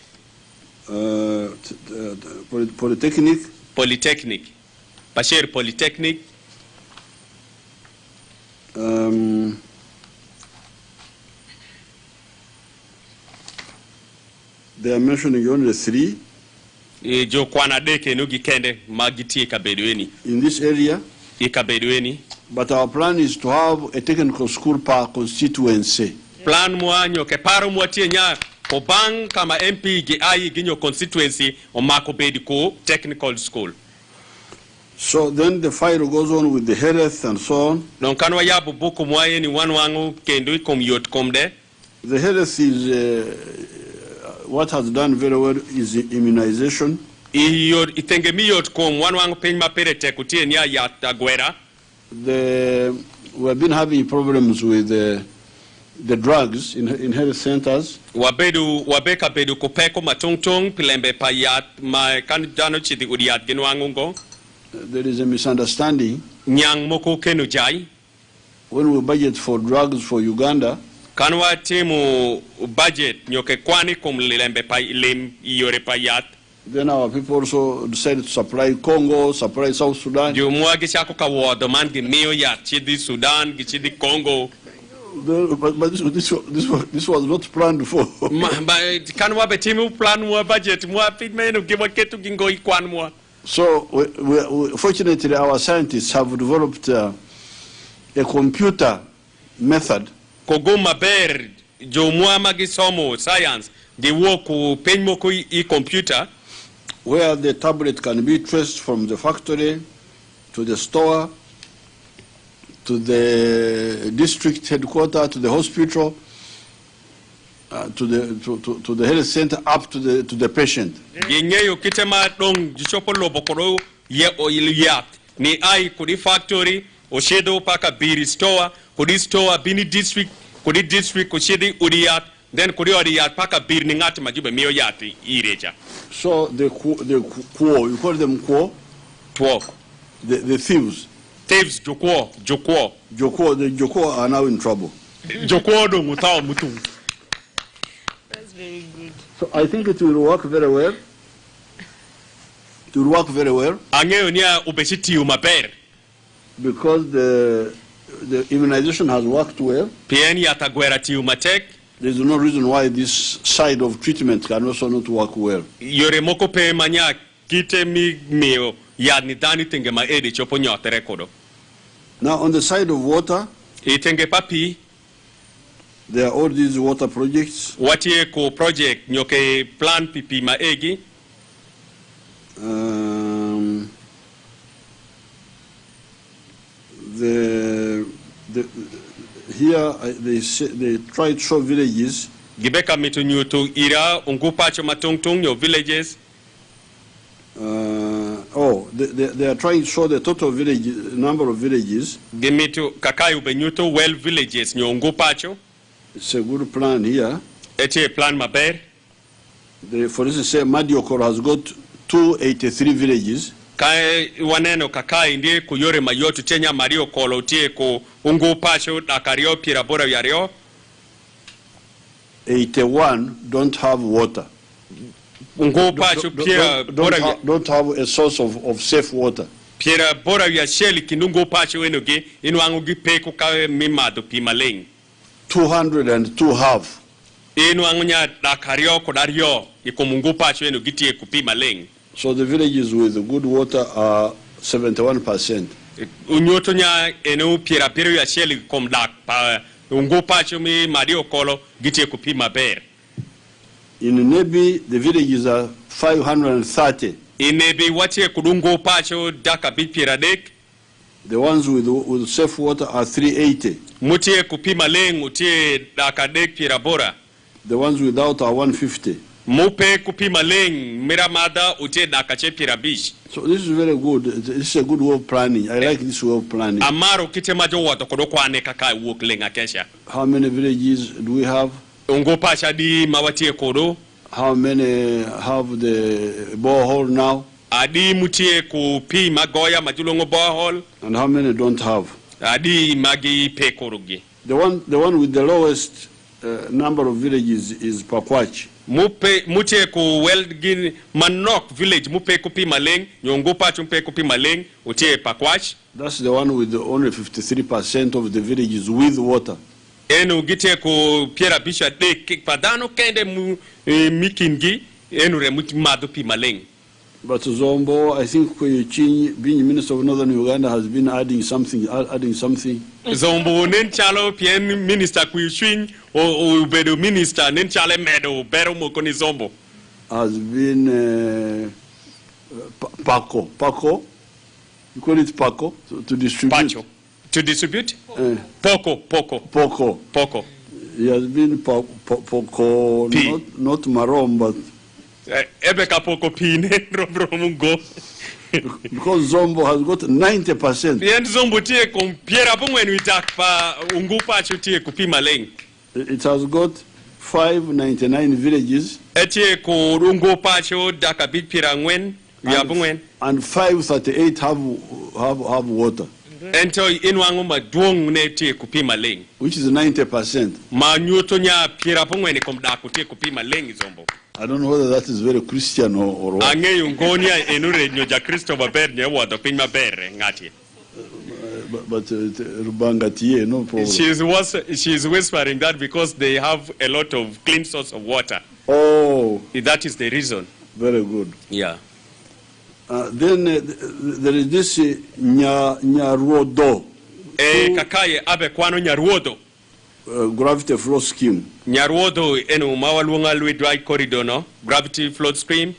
Polytechnic. Polytechnic. Pasher Polytechnic. They are mentioning only 3. Jo kwana deke no gikende magiti kabedweni. In this area. Ikabedweni. But our plan is to have a technical school per constituency. Plan mwanyo ke paru mwatie nya ko bang kama MP gi ayi ginyo constituency o mako bediko technical school. So then the file goes on with the health and so on. Don kanwa yabu buku mwaye ni wanwangu kendo ikom yot komde. The health is what has done very well is immunization. We have been having problems with the drugs in health centers. There is a misunderstanding. When we budget for drugs for Uganda, kanwa timu budget nyoke kwani kumlilembe pa lim yore payat. Then our people also decided to supply Congo, supply South Sudan. Ju mwagi chako ka wodo man gi miyo ya chidi Sudan, gi chidi Congo. But this was not planned for. Kanwa be timu plan mwa budget mwa pigmenu giwa ketu gingo ikwan mwa. So fortunately our scientists have developed a computer method. Koguma ber jo mwa magisomo science gi woku penmo ku I computer where the tablet can be traced from the factory to the store to the district headquarters to the hospital to the health center up to the patient. Ginyeyo kitema dong jichopo lobokoro ye oiliat ni ai kudi factory oshedo paka biri store kudi store bini district kudi district kushidi uriyat then kudi uriyat paka bir ningati majube miyo yati ireja. So the quo, you call them quo? Quo. The thieves. Thieves joko. The joko are now in trouble. Joko do mutao mutu. That's very good. So I think it will work very well. It will work very well. Angeyo niya ubeshiti umaper. Because the immunization has worked well. Pieni atagwera ti umatek. There is no reason why this side of treatment can also not work well. Yore moko pe manya kite mi meo ya ni dani tenge ma edi chopo nyote rekodo. Now on the side of water, itenge papi there are all these water projects. Watie ko project nyoke plan pipi ma egi. Here they try to show villages. Gibeka mitu nyutu ira ungupacho matungtung yo villages. They are trying to show the total number of villages. Gimitu kakayu benyutu well villages nyo ungupacho. It's a good plan here. Eche plan maber. For instance, say Madiokoro has got 283 villages. Kai waneno kakai ndiye kuyore mayotu chenya Mario Kolo tie ko ungu pacho dakario pirabora yario. 81 don't have water. Ungu pacho pira don't have a source of safe water. Pira bora ya sheli kinungu pacho enoge inu angugi peko kawe mimado pimaleng. 202 have. Inu angunya dakario kodario ikomungu pacho enogi tie kupimaleng. So the villages with good water are 71%. Unyoto nya enu pira pira ya sheli komdak pa ungu pacho mi Mario Kolo gitie kupima ber. In Nebi the villages are 530. In Nebi watie kudungu pacho daka bipira dek. The ones with safe water are 380. Mutie kupima leng utie daka dek pira bora. The ones without are 150. Mupe kupima leng miramada utie daka che pira bish. So this is very good. This is a good way of planning. I like this way of planning. Amaro kite majo wato kodoko ane kakai wok lenga kesha. How many villages do we have? Ungo pacha di mawatie kodo. How many have the borehole now? Adi mutie kupi magoya majulongo borehole. And how many don't have? Adi magi pe korogi. The one with the lowest number of villages is Pakwach. Mute ko Welgin Manok village mupe kupi maleng, Nyongopa chumpe kupi maleng, utie Pakwach. That's the one with only 53% of the villages with water. Enu gite ko Piera Bisha de padano kende mu mikingi, enu remuti madu pi maleng. But Zombo, I think being Minister of Northern Uganda has been adding something. Zombo nenchalo pien Minister Kuyuching or Bedo Minister nenchale medo bero mokoni Zombo has been Paco. You call it Paco to distribute. Pacho. To distribute? Poco. He has been Poco, not Marom, but. Ebeka Poco Pine, because Zombo has got 90%. The end Zombo tie compiera when we talk pa ungupa chutie kupima leng. It has got 599 villages. Etie ko ungupa chu dakabit pirangwen yabungwen. And 538 have water. Ento inwangu maduong ne tie kupima leng. Which is 90%. Ma nyuto nya pirapungwen komdaku tie kupima leng Zombo. I don't know whether that is very Christian or what. But Rubangatiye, no problem. She's whispering that because they have a lot of clean source of water. Oh. That is the reason. Very good. Yeah. Then there is this Nyaruodo. Kakaye abe kwano Nyaruodo. Gravity flow scheme. Nyaruodo enu mawalunga lui dry corridor no gravity flow scheme.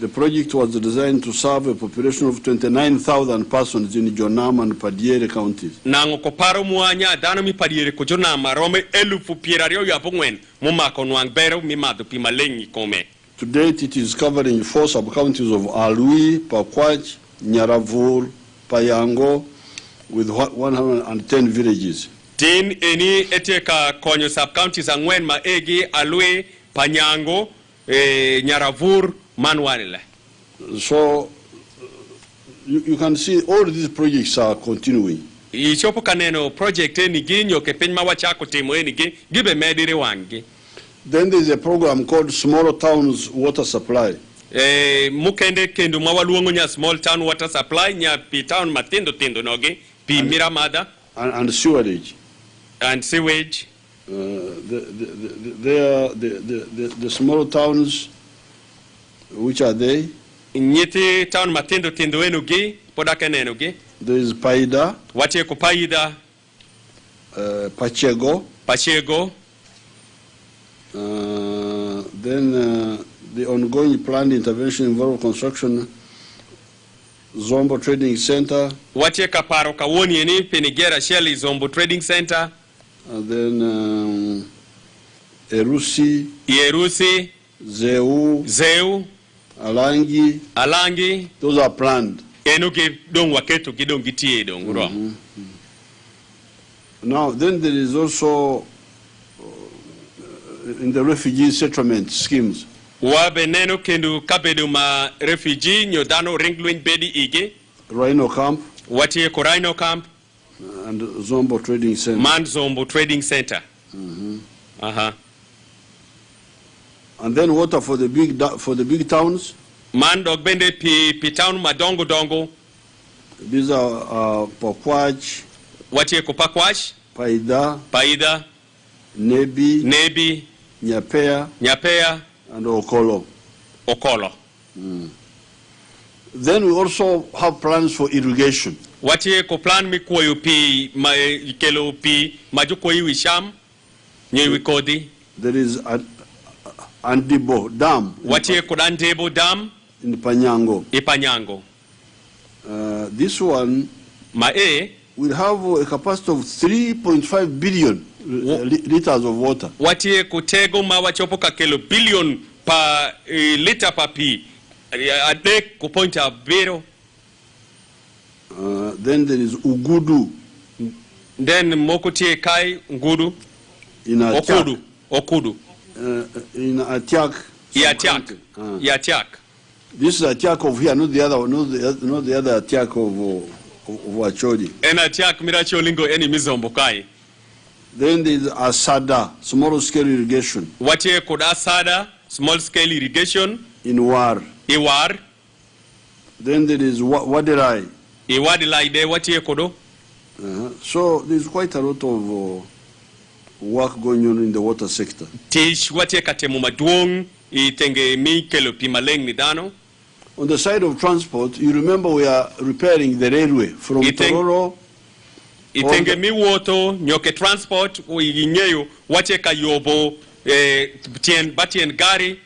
The project was designed to serve a population of 29,000 persons in Jonam and Padiere counties. Nango koparo muanya dano mi Padiere ko Jonam rome elufu pierario ya pongwen mumako nuangbero mi madu pimalengi kome. To date, it is covering 4 sub-counties of Alui, Pakwach, Nyaravur, Payango, with 110 villages. Tin eni eteka konyo sub-counties angwen maegi, Alui, Panyango, Nyaravur, Manwanile. So, you can see all these projects are continuing. Ichopo kaneno project eni ginyo ke penma wachako temo eni gibe medire wangi. Then there is a program called Small Towns Water Supply. Mukende kendo mawaluongo nya small town water supply nya pi town matindo noge pi miramada and sewerage. And sewage. The small towns, which are they? Nyeti town matindo enugi podakene enugi. There is Paida. Wache ko Paida. Pachego. Then the ongoing planned intervention involve construction, Zombo Trading Center. Wache kaparo kawoni eni penigera sheli Zombo Trading Center. And then Erusi. Zeu. Alangi. Those are planned. Enuge dong waketo gidong gitie dong ro. Now then there is also in the refugee settlement schemes. Wabeneno kendo kabedo ma refugee nyodano ringluin bedi ige. Rhino Camp. Watie ko Rhino Camp. And Zombo Trading Center. Zombo Trading Center. And then water for the big towns. Man dogbende pi town madongo. These are Pakwach. Watie ko Pakwach. Paida. Nebi. Nyapea. And Okolo. Then we also have plans for irrigation. Watie ko plan mi koyo pi kelo pi majuko wisham nyewi kodi. There is Andibo Dam. Watie ko Andibo Dam in Panyango. Ipanyango. This one will have a capacity of 3.5 billion liters of water. Watie ko tego ma wachopo ka kelo billion pa liter pa pi adek ko point a bero. Then there is Ugudu. Then Mokotie Kai Ngudu. In Okudu. In Atiak. Yatiak. This is Atiak of here, not the other one, not the other Atiak of Wachodi. And Atiak Miracholingo any Mizombo Kai. Then there is ASADA, small scale irrigation. Watie kod ASADA, small scale irrigation. In War. Iwar. Then there is Wadirai. Iwadilai de watie kodo. So there's quite a lot of work going on in the water sector. Tish watie katemu maduong itenge mi kelo pimaleng ni dano. On the side of transport, you remember we are repairing the railway from Tororo. Itenge mi woto nyoke transport uinyeyo watie kayobo batien gari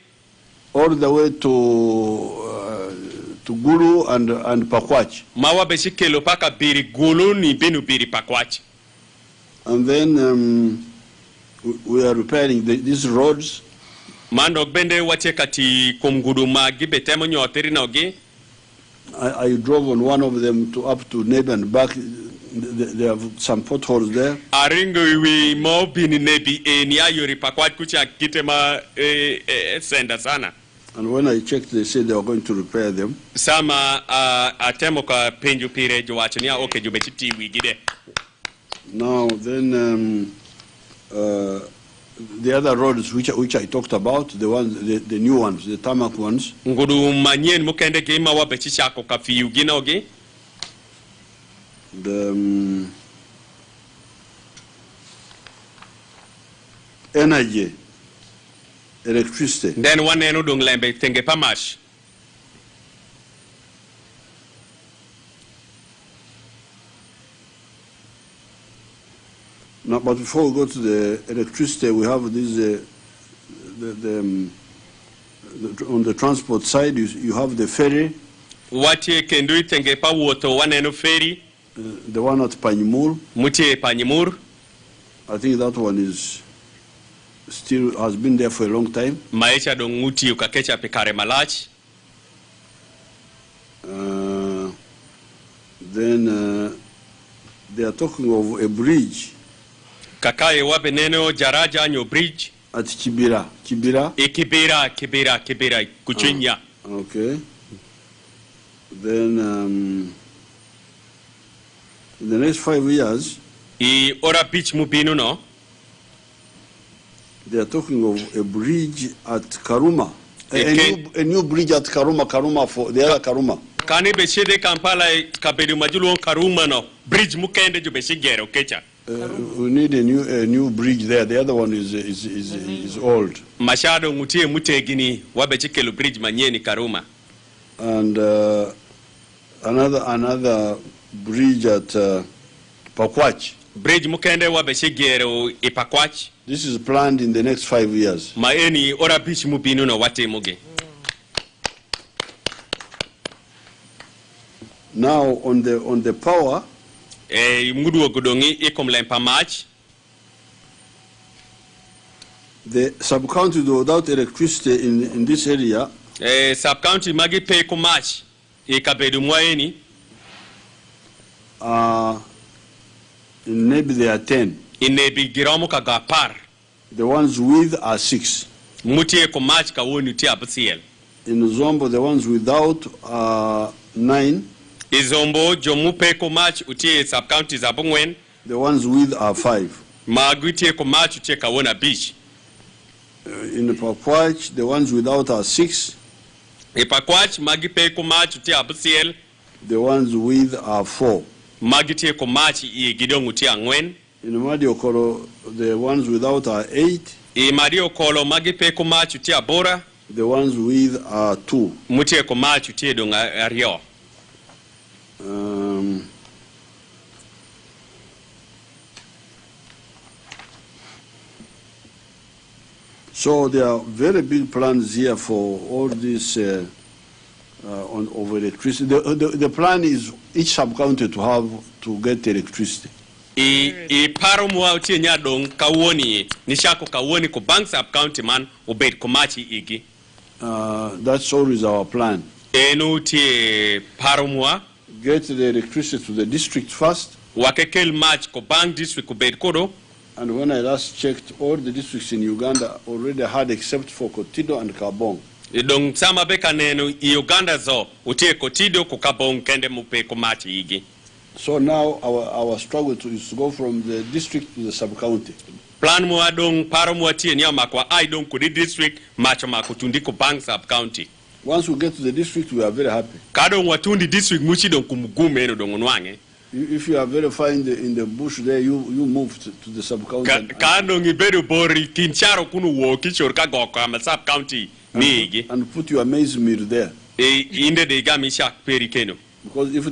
all the way to Gulu and Pakwach. Mawa beshikelo paka biri Gulu ni binu biri Pakwach. And then we are repairing these roads. Mandok bende watie kati kumgudu magi betemo nyoteri na ogi. I drove on one of them up to Nebi and back. They have some potholes there. Aringo we mo bini Nebi ni ayori Pakwach kucha kitema senda sana. And when I checked, they said they were going to repair them. Sama atemo ka penju pire joachania oke jubechiti wigide. Now then, the other roads which I talked about, the new ones, the tarmac ones. Ngudu manyen mukende kima wabechisha ko kafi ugina oge. The energy. Electricity. Then one eno dung lembe tenge pamash. Now, but before we go to the electricity, we have this. On the transport side, you have the ferry. Watie kendui tenge pa woto one eno ferry. The one at Panyimur. Mutie Panyimur. I think that one is. Still has been there for a long time. Maisha dong muti ukakecha pekare malach. Then they are talking of a bridge. Kakaye wabeneno jaraja nyo bridge. At Kibira. Kibira kuchinya. Okay. Then in the next 5 years. I ora beach mubinu no. They are talking of a bridge at Karuma. A new bridge at Karuma for the other Karuma. Kani beshede Kampala kabedu majulu Karuma no. Bridge mukende ju beshigero kecha. We need a new bridge there. The other one is old. Mashado mutie mutegini wabechikelo bridge manyeni Karuma. And another bridge at Pakwach. Bridge mukende wabeshigero ipakwach. This is planned in the next 5 years. Maeni ora beach mubinu no wate muge. Now on the power. Mudu ogudongi ikomlempa match. The sub-county without electricity in this area. Sub-county magi pay ko match. Ikabedu mwaeni. Maybe they are 10. In Nebi Giramu Kagapar. The ones with are 6. Mutie ko match ka woni ti absiel. In Zombo, the ones without are 9. Izombo jomupe ko match utie sub counties abungwen. The ones with are 5. Magutie ko match utie ka wona beach. In Pakwach, the ones without are 6. Pakwach magipe ko match utie absiel. The ones with are 4. Magitie ko match I gidong utie angwen. In Madiokoro, the ones without are 8. Madiokoro magipe ko match utie abora. The ones with are 2. Mutie ko match utie dong ario. So there are very big plans here for all this of electricity. The plan is each sub-county to get electricity. Paro mwa utie nyadong kawoni nishako kawoni ko bank sub-county man obed komachi igi. That's always our plan. Eno utie paro mwa. Get the electricity to the district first. Wakekel match ko bank district ko bed kodo. And when I last checked, all the districts in Uganda already had except for Kotido and Kabong. Dong sama beka neno Uganda zo utie Kotido ko Kabong kende mupe ko machi igi. So now our struggle is to go from the district to the sub-county. Plan mo adong paro mo tie ni amakwa I don't kudi district macho makutundi ko bank sub county. Once we get to the district, we are very happy. Kadong watundi district muchi don kumugume no don nwange. If you are very far in the bush there, you move to the sub-county. Kadong ibedo bori kincharo kunu wo kichor ka goko ama sub county migi. And put your maize mill there. Inde de gami shak perikeno. Because if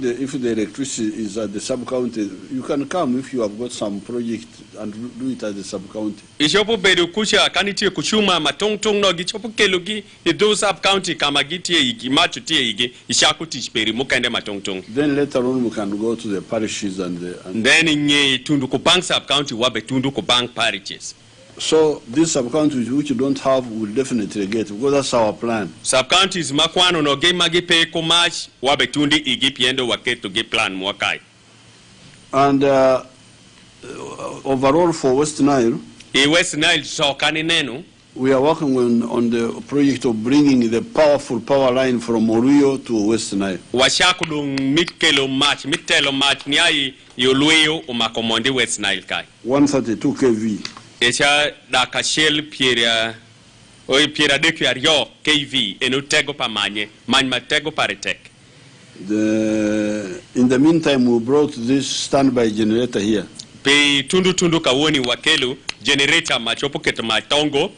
the electricity is at the sub-county, you can come if you have got some project and do it at the sub-county. Ishopo bedo kusha kaniti kuchuma matongtong no gichopo kelugi ido sub-county kama gitie igi macho tie igi ishaku tishperi mukende matongtong. Then later on we can go to the parishes and then nye tundu ko bank sub-county wabe tundu ko bank parishes. So these sub-counties which you don't have will definitely get, because that's our plan. Sub-counties makwano no ge magi pe komach wabe tundi igi piendo waketo ge plan mwakai. And overall for West Nile, West Nile sokani nenu, we are working on the project of bringing the powerful power line from Oruyo to West Nile. Washakudung mikelo match, mitelo match niai yoluyo umakomondi West Nile kai. 132 kV. Echa da kashel piera de yo KV eno tego pa manye tego paretek. In the meantime, we brought this standby generator here. Pe tundu kawoni wakelu generator machopo keto matongo.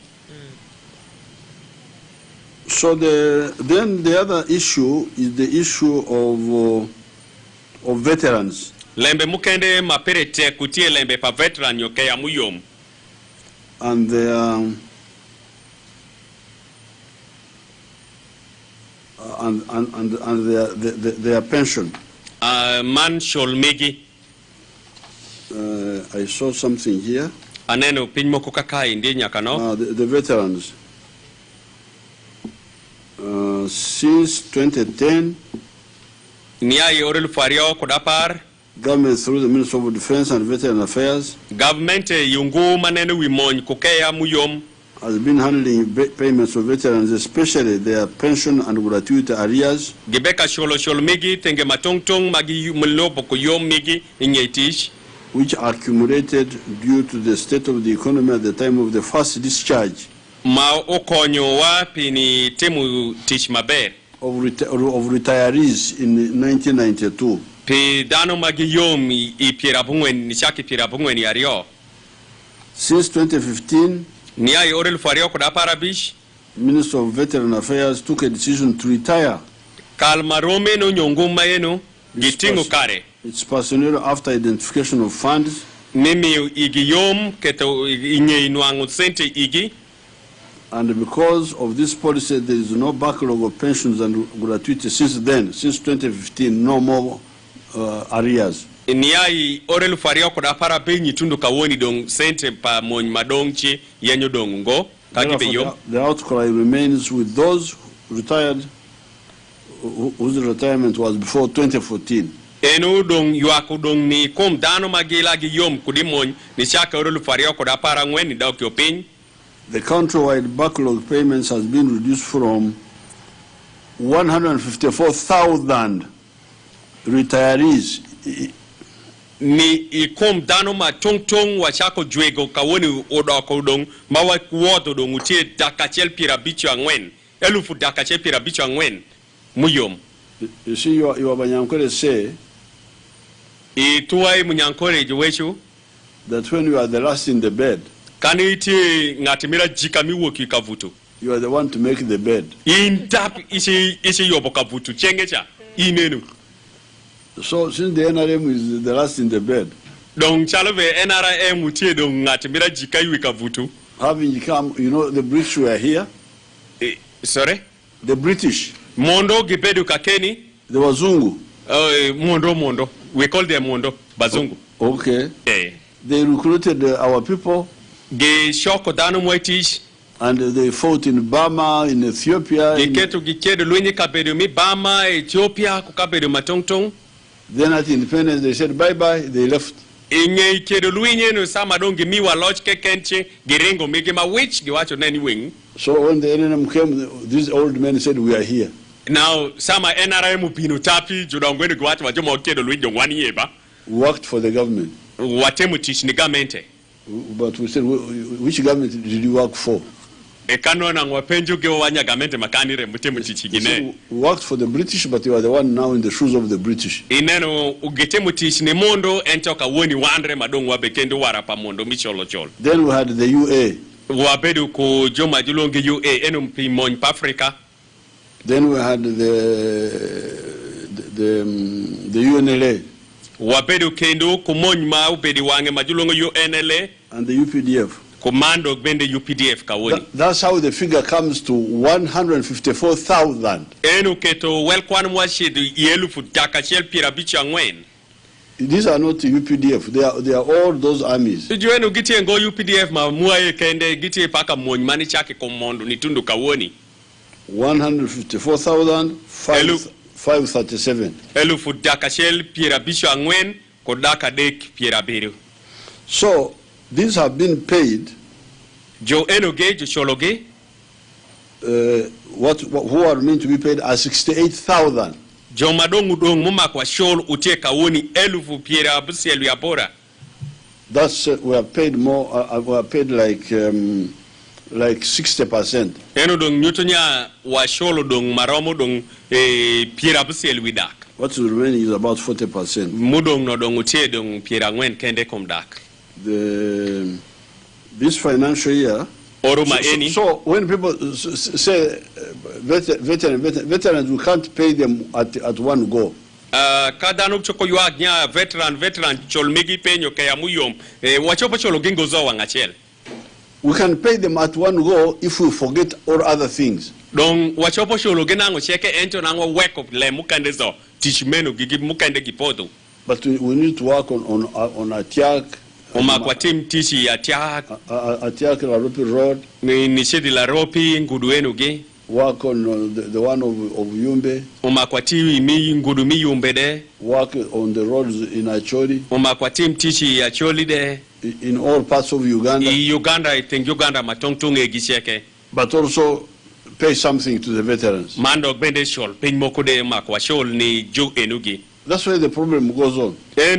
So then the other issue is the issue of veterans. Lembe mukende maperete kutie lembe pa veteran yoke ya muyom. And their pension. Man sholmegi. I saw something here. Aneno pinmo kukakai ndi nyakano. The veterans. Since 2010. Niai orel fario kodapar. Government through the Ministry of Defense and Veteran Affairs. Government yungu manene wimon kukeya muyom. Has been handling payments of veterans, especially their pension and gratuity arrears. Gebeka sholo migi tenge matongtong magi mlobo kuyom migi inyetish. Which accumulated due to the state of the economy at the time of the first discharge. Ma okonyo wapi ni temu tish maber. Of retirees in 1992. Pe dano magiyom I pirabungwen nishaki pirabungwen yario. Since 2015, Niai orel fario koda parabish. Minister of Veteran Affairs took a decision to retire. Kalmarome no nyonguma yeno gitingu kare. Its personnel after identification of funds. Mimi igiyom keto inye inuangu sente igi. And because of this policy, there is no backlog of pensions and gratuity since then, since 2015, no more arrears. Niai orel fario koda para benyi tundu kawoni dong sente pa mon madongchi yanyo dong ngo kagibe yom. The outcry remains with those retired whose retirement was before 2014. Enu dong yuako dong ni kom dano magila gi yom kudimon ni shaka orel fario koda para ngwen ni daw kyopin. The countrywide backlog payments has been reduced from 154,000 retirees. Ni ikom dano ma tong wachako juego kawoni odoko dong mawa kuoto dong utie dakachel pirabicho angwen elufu dakachel pirabicho angwen muyom. You see, your Banyankore say tuwai munyankore juwechu that when you are the last in the bed, kani iti ngatimira jikami woki kavutu. You are the one to make the bed. Intap isi yobo kavutu chengecha inenu. So since the NRM is the last in the bed, Dong chalove NRM utie dong ngatimira jikayi kavutu. Having come, you know, the British were here. Sorry? The British. Mondo gipedu kakeni. The Wazungu. Mondo. We call them Mondo. Bazungu. Okay. They recruited our people. Ge shoko dano mwetish. And they fought in Burma, in Ethiopia. Gikedu lwenye kabedu mi Burma, Ethiopia, kukabedu matongtong. Then at independence they said bye-bye, they left. Inye ikedu lwenye no samadongi miwa lodge kekenche, girengo migima which giwacho nani wing. So when the NRM came, these old men said, we are here. Now, sama NRM pinu tapi jodongwe gwat wajomo kedo lwi jongwani yeba. Worked for the government. Watemu tish ni gamente. But we said, which government did you work for? Ekano na ngwapenjo ge wanya gamente makanire mutemu tish gine. We worked for the British, but you are the one now in the shoes of the British. Ineno ugetemu tish ni mondo entoka woni wandre madongo wabekendo warapa mondo micholo cholo. Then we had the UA. Wabedu ko joma julonge UA eno mpimon pa Africa. Then we had the UNLA. Wabedu kendo kumony ma ubedi wange majulongo UNLA and the UPDF. Commando bende UPDF kawoni. That's how the figure comes to 154,000. Enu keto welkwan mwashidu yelu futaka shel pirabicha ngwen. These are not the UPDF. They are all those armies. Juenu giti ngo UPDF ma muaye kende giti paka mwony mani chake komondo ni tundu kawoni. 154,537. Elu futaka shel pirabicha ngwen kodaka dek pirabiru. So these have been paid. Jo enoge jo shologe. Who are meant to be paid are 68,000. Jo madongu dong muma kwa shol utie kawoni elufu pirabusi elu yapora. That's we are paid more. We are paid like 60%. Eno dong nyutonya wa sholo dong maromo dong pirabusi elu widak. What's remaining is about 40%. Mudong no dong utie dong pirangwen kende komdak. This financial year. So when people say veterans, we can't pay them at one go. Kadano choko yuagnya veteran cholmigi penyo kaya muyom wachopo cholo gingo zo wangachel. We can pay them at one go if we forget all other things. Dong wachopo cholo ginango cheke ento nango wake up le mukande zo tishmenu gigi mukande gipoto. But we need to work on Atiak. Oma kwa team tishi Atiak La Ropi Road. Ni shedi La Ropi nguduenu ge. Work on the one of Yumbe. Oma kwa team mi ngudu mi Yumbe de. Work on the roads in Acholi. Oma kwa team tishi Acholi de. In all parts of Uganda. Uganda, I think Uganda matongtunge gisheke. But also pay something to the veterans. Mandog bende shol pin mokude makwa shol ni ju enugi. That's why the problem goes on. If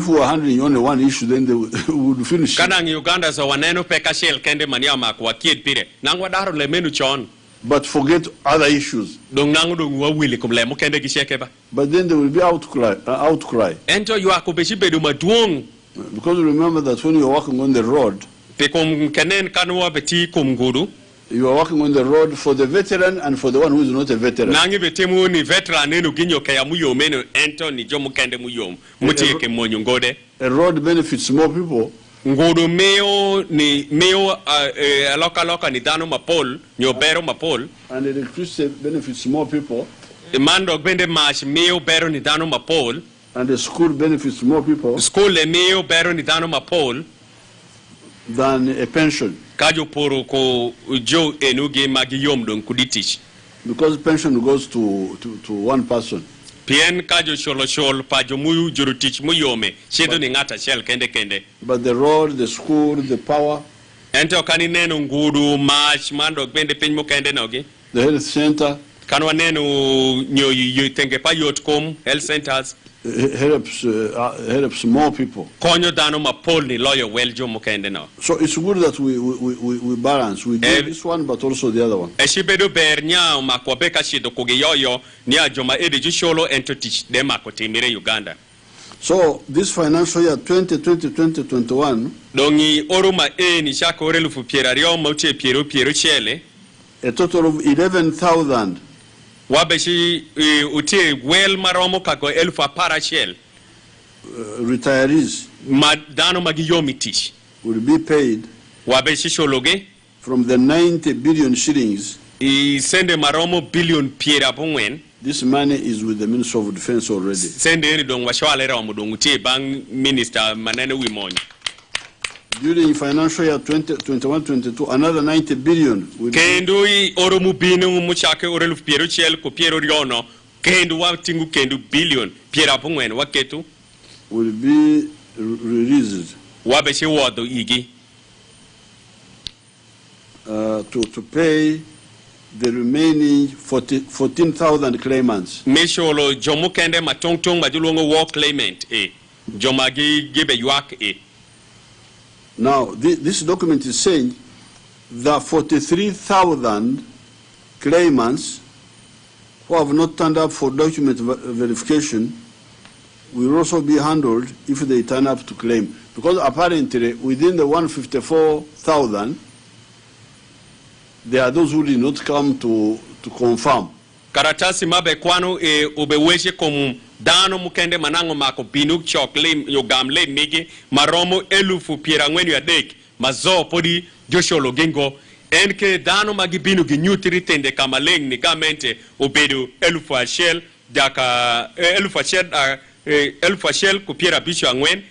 we were handling only one issue, then they would finish. But forget other issues. But then there will be outcry. Because remember that when you are working on the road, you are working on the road for the veteran and for the one who is not a veteran. A road benefits more people. And electricity benefits more people. And the school benefits more people than a pension. Because pension goes to one person. But the road, the school, the power, the health center, health centers helps more people. So it's good that we balance. We do this one, but also the other one. So this financial year 2020-2021, a total of 11,000 retirees will be paid from the 90 billion shillings. This money is with the Minister of Defense already. During financial year 2021-22, another 90 billion will be released to pay the remaining 14,000 claimants. Misholo jomo kende matongtong majulongo war claimant jomagi gibe yuak Now, this document is saying that 43,000 claimants who have not turned up for document verification will also be handled if they turn up to claim. Because apparently, within the 154,000, there are those who did not come to confirm. Karatasi mabe kwano ubeweshe kum dano mukende manango mako binuk chokle yogamle migi maromo elufu pierangwenu ya dek mazo podi josholo gengo enke dano magi binu ginyutiri tende kamaleng ni gamente ubedu elufu ashel daka elufu ashel kupiera bicho angwen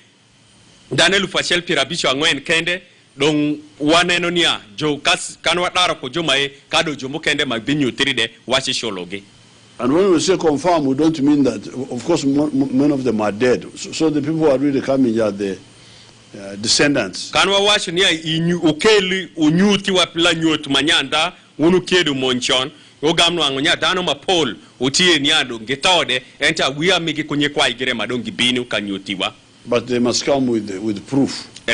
dan elufu ashel piera bicho angwen kende dong waneno niya jo kanwa daro ko jomae kado jomo kende magbinyu tiride washi shologe. And when we say confirm, we don't mean that, of course, many of them are dead. So the people who are really coming are the descendants. Kanwa washi niya ukeli unyuti wapila nyuti manyanda unu kedu monchon ogamno angonya dano mapol utie niado ngetode enta wia migi kunye kwa igire madongi binu kanyutiwa. But they must come with proof. So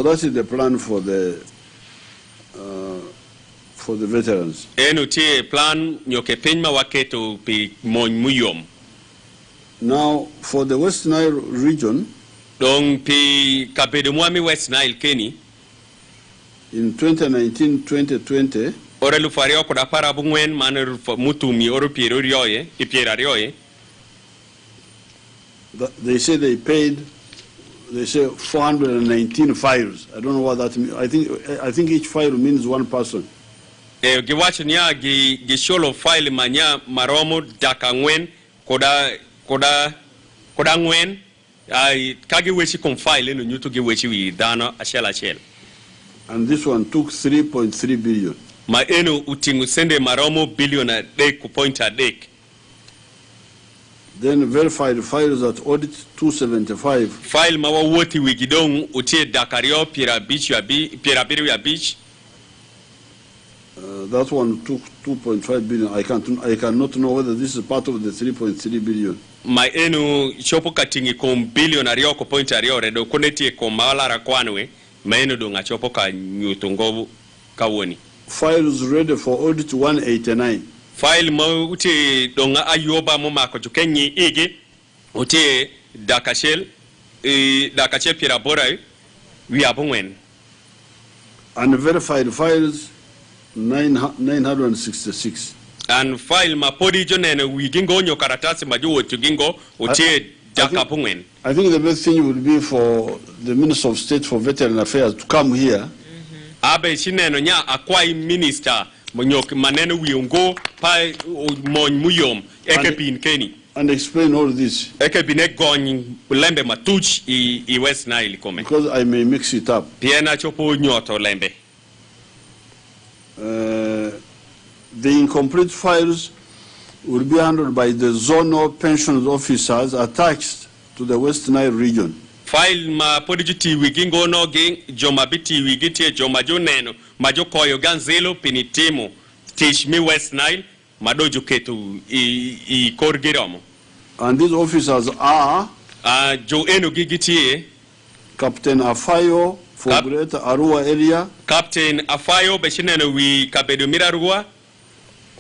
that is the plan for the veterans. Now, for the West Nile region, in 2019-2020, they say they paid, they say 419 files. I don't know what that means. I think each file means one person. Gisholo file manya maromo dakangwen koda ngwen kage wechi kon file no nyuto ge wechi wi dano ashel. And this one took 3.3 billion. Ma eno utingu sende maromo billion a dek ku point a dek. Then verified files at audit 275. File mawa woti wigidong utie dakario pirabiru ya beach. That one took 2.5 billion. I cannot know whether this is part of the 3.3 billion. My enu chopo katingi kom billion ario ko point ario redo koneti ko mala rakwanwe maeno do ngachopo ka nyutongo kawoni. Files ready for audit 189. File mo uti donga ayoba mo mako jukenyi igi uti dakashel pirabora we abongwen. And verified files 966. And file ma podi jonene we gingo nyo karatasi majuo tugingo uti dakapongwen. I think the best thing would be for the Minister of State for Veteran Affairs to come here. Abe shineno nya akwai minister maneno wiongo pa muyom ekepin keni and explain all this ekebine gony lembe matuch I West Nile kome because I may mix it up. Piena chopo nyoto lembe. The incomplete files will be handled by the zonal pensions officers attached to the West Nile region. File ma podijiti wigingo no ging jomabiti wigiti jomajoneno majokoyo ganzelo pinitimo tishmi West Nile madojo ketu I korgiromo. And these officers are jo eno gigiti Captain Afayo for Greater Arua area. Captain Afayo beshineno wi kabedo mirarua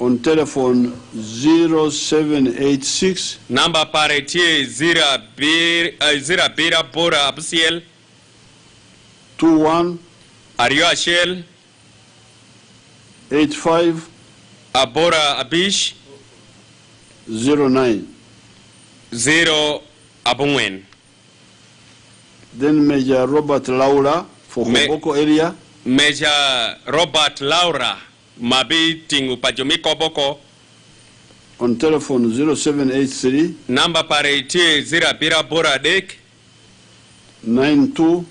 on telephone 0786 number parity 0 bira bora absiel 21 Ario Ashel 85 Abora Abish 09 0 Abungwen. Then Major Robert Laura for Koboko area. Major Robert Laura Mabi Tingu Pajomi Koboko on telephone 0783 number parity 0 bira bora dek 92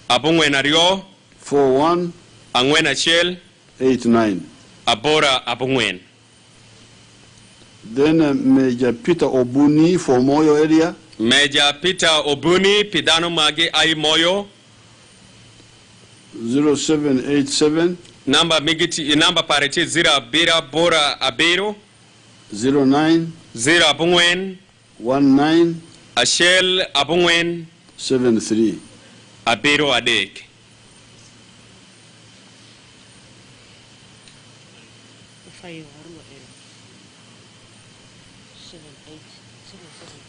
Abungwen Ario 41 Angwen Ashel 89 Abora Abungwen. Then Major Peter Obuni for Moyo area. Major Peter Obuni Pidano Magi Ai Moyo 0787 Number parity 0 bira bora abero 09 0 abungwen 19 Ashel abungwen 73. abero adek.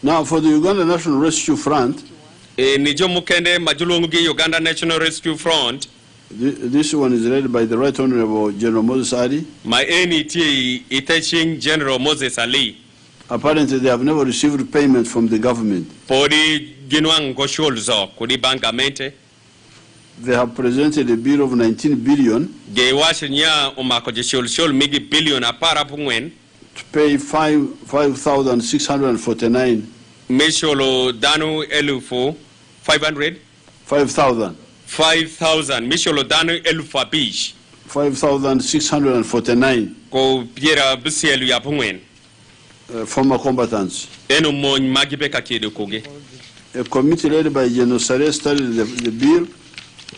Now, for the Uganda National Rescue Front, Nijo mukende majulungi Uganda National Rescue Front. This one is led by the Right Honorable General Moses Ali. My NET Itaching General Moses Ali. Apparently, they have never received payment from the government. Podi ginwang gosholzo kudi bankamente. They have presented a bill of 19 billion Ge washnya umako jeshol migi billion apara pungwen. to pay 5,649. Misholo danu elufu 500. 5,000. 5,000. Misholo danu elufu abish. 5,649 Ko biera bisielu ya pungwen. Former combatants. Eno mon magibeka kiedo koge. A committee led by General Sare studied the bill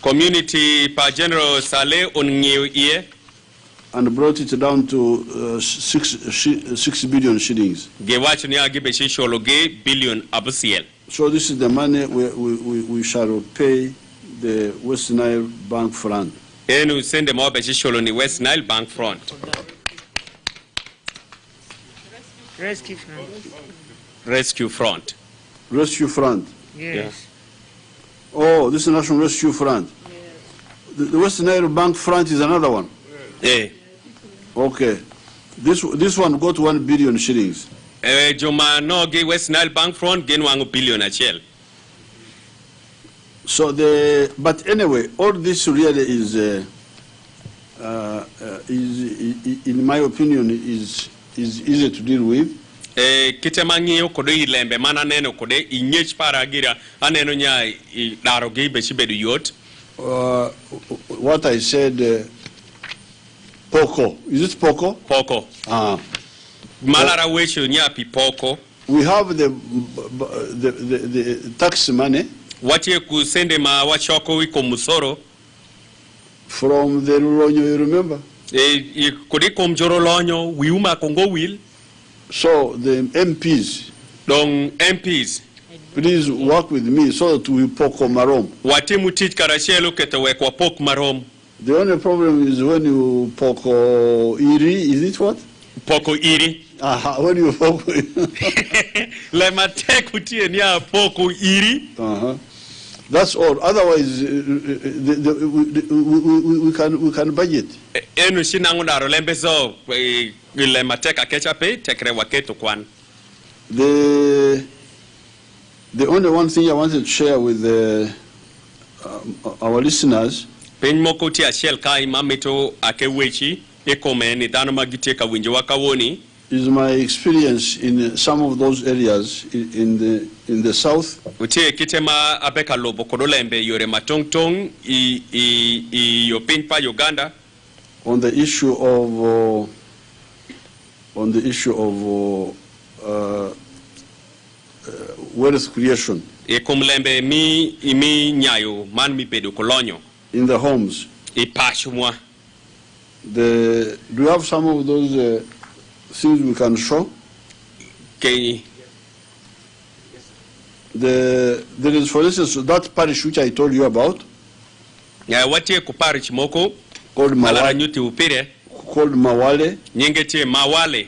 Community pa General Saleh on iye. and brought it down to 6 billion shillings. Ge wachnya gibe shisholo ge billion abusiel. So this is the money we shall pay the West Nile Bank Front. Enu sende mawabe shisholo ni West Nile Bank Front. Rescue Front. Rescue Front. Rescue Front. Yes. Oh, this is National Rescue Front. The West Nile Bank Front is another one. Eh. Okay. This one got 1 billion shillings. Joma no ge West Nile Bank Front gen wangu billion achel. So but anyway, all this really is in my opinion, is easy to deal with. Kitemangi kode ilembe mana neno kode inyech para gira aneno nya daro ge beshibedu yot. What I said, Poco. Is it Poco? Poco. Malara wesho nya pi Poco. We have the tax money Wache kusende ma wachoko wiko musoro. from the Lulonyo, you remember? Kode komjoro lonyo wiuma kongo will. So the MPs, Dong MPs. please work with me so that we Poco Marom. Watimu teach karashelo ketewe kwa Poco Marom. The only problem is when you Poco Iri, is it what? Poco iri. When you Poco Lema tekutie niya Poco iri. That's all. Otherwise, we can budget. Enu shinangu na rolembezo lema teka kechape tekre waketo kwan. The only one thing I wanted to share with our listeners Pen moko ti ashel kai mameto akewechi ekome ni dano magite ka winje wakawoni is my experience in some of those areas in the south. Utie kitema apeka lobo kodolembe yore matongtong i yopinpa Uganda On the issue of wealth creation ekomlembe mi nyayo man mi pedo kolonyo in the homes. Ipashumwa. Do you have some of those things we can show? Okay. There is, for instance, that parish which I told you about, Watie kuparish moko called malaranyuti upire Mawale. nyengete mawale.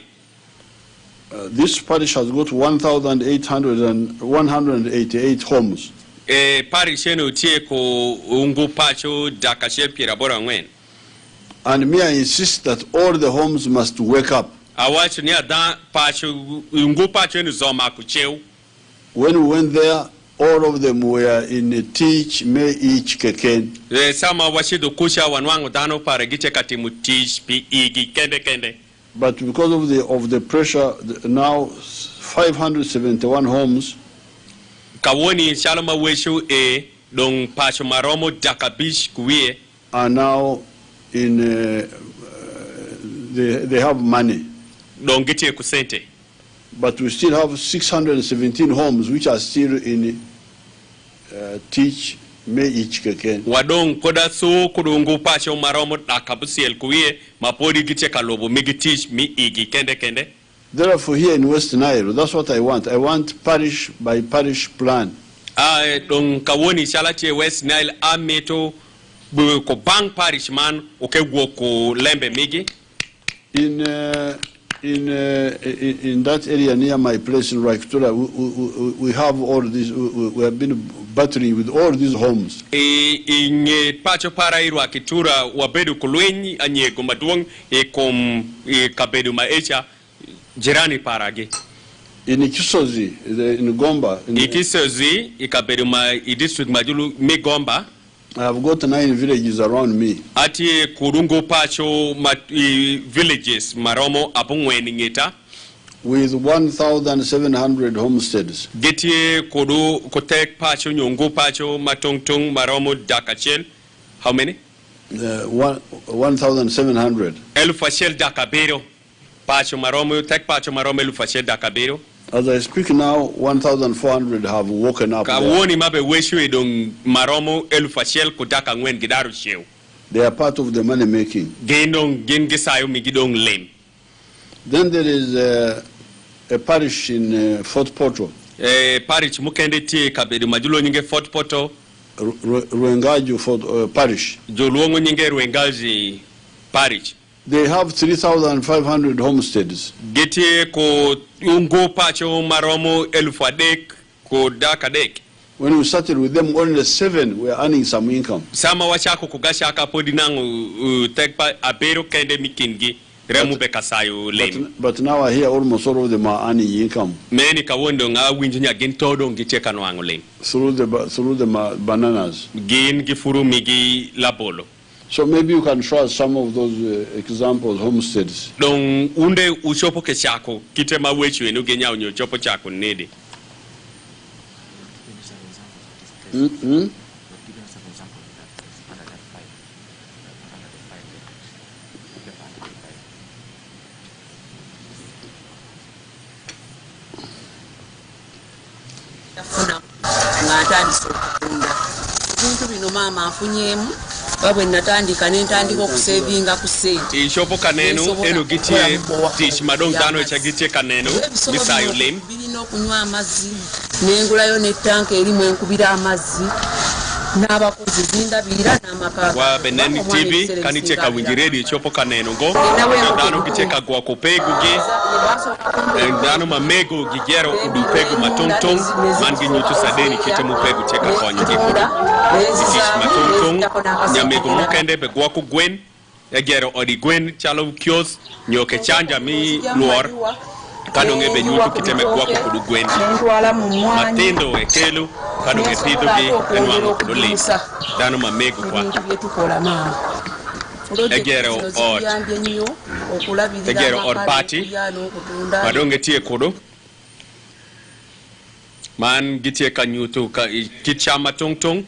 This parish has got 1,188 homes. Parish eno utie ko ungu pacho dakashe pira bora ngwen. And me, I insist that all the homes must wake up. Awacho ni ada pacho ungu pacho eno zoma kucheu. When we went there, all of them were in a teach, may each keken. Sama washido kusha wanwangu dano paragite katimu teach pi igi kende. But because of the pressure, now 571 homes Kawoni shaloma weshu dong pacho maromo dakabish kuwie are now in, they have money. dong gitie kusente. But we still have 617 homes which are still in teach me ich keken. Wadong koda so kudungu pacho maromo akabusiel kuye mapodi giche kalobo migitich mi igi kende. Therefore, here in West Nile, that's what I want. I want parish by parish plan. Dong kawoni shalache West Nile ameto ko bang parish man oke woko lembe migi. In that area near my place in Raiktura, we have all these. We have been battling with all these homes. In pacho para iru akitura wabedu kulwenyi anye kumaduang kom kabedu maecha jirani parage. In Kisozi, in Gomba. In Kisozi, ikabedu ma district majulu me Gomba. I have got 9 villages around me. Ati kurungo pacho villages maromo apungweni ngeta. With 1,700 homesteads. Getie kodu kotek pacho nyongo pacho matongtong maromo dakachel. How many? 1,700. Elufashel dakabero. Pacho maromo tek pacho maromo elufashel dakabero. As I speak now, 1,400 have woken up. Kawoni mabe weshu edong maromo elufashel kudaka ngwen gidaru sheu. They are part of the money making. Gendong gengisayo migidong lem. Then there is a parish in Fort Portal. Parish mukende tie kabedu majulo nyinge Fort Portal. Ruengaju parish. Joluongo nyinge Ruengaji parish. They have 3,500 homesteads. Getie ko ungo pacho maromo elufadek ko dakadek. When we started with them, only 7 were earning some income. Sama wachako kugasha kapodi nangu tekpa abero kende mikingi remu bekasayo lem. But now I hear almost all of them are earning income. Many kawondo nga winjinya gintodo ngicheka no angolem. Through the bananas. Gin gifuru migi labolo. So maybe you can show us some of those examples, homesteads. Don unde uchopo ke chako kite mawechu enu genya unyo chopo chako nede. Bintu bino mama afunyemu babwe natandika nentandika okusevinga ku sente ishopo kaneno eno gitie tish madong dano echagitie kaneno misayo lem birino okunywa amazzi nengulayo ne tank erimu enkubira amazzi n'abakozi zindabira n'amaka wa beneni tv kanicheka winjiredi ishopo kaneno go dano gicheka gwa kopegu ge dano mamego gigero udupegu matongtong mangi nyuchu sadeni kite mupegu cheka konyo tipo tish matongtong nyamego mukende be gwa ku gwen egero odi gwen chalo kios nyoke chanja mi luor kadonge be nyuchu kiteme gwa ku kudu gwen matindo ekelu kadonge pido gi enwango kudoli dano mamego kwa egero od bati madonge tie kudu man gitie kanyutu kichama tongtong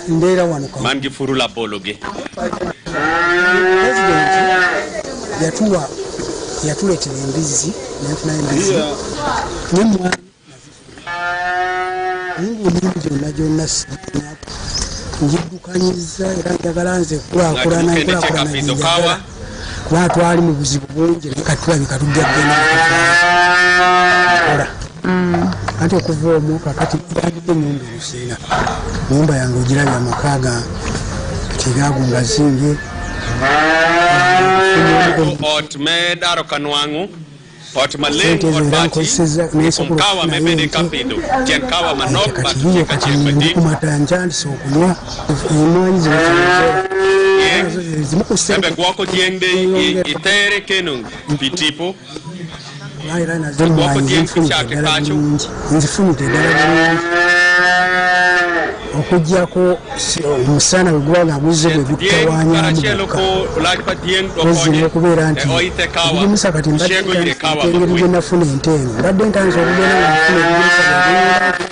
ndera wano kwa mangi furula bologe president yatuletera embizi nefuna embizi nemwana ningo jonna njidukanyiza era njagala nze kulakulana kuba twali mu buzibu bungi nekatulabika tujja kugenda kola ate okuva omwo kakati yagidde nyumba erusiina nyumba yange ogirabya amaka gange tigagunga zinge ot me daro kanwangu ot malengo ot bati kumkawa mebede kapido jen kawa manok batu cheka chepedi kumatanja ndiso okunywa emwanyi ebe gwako diende itere kenung pitipo gwako diende kichake kacho nzifunite ddala okujjako omusana bwe guba nga guzze bwe gutawanyamuozina okubeera nti ebimusa kati mbadengeri gye nafuna ente eno mbadde ntanza okugenda nga nfuna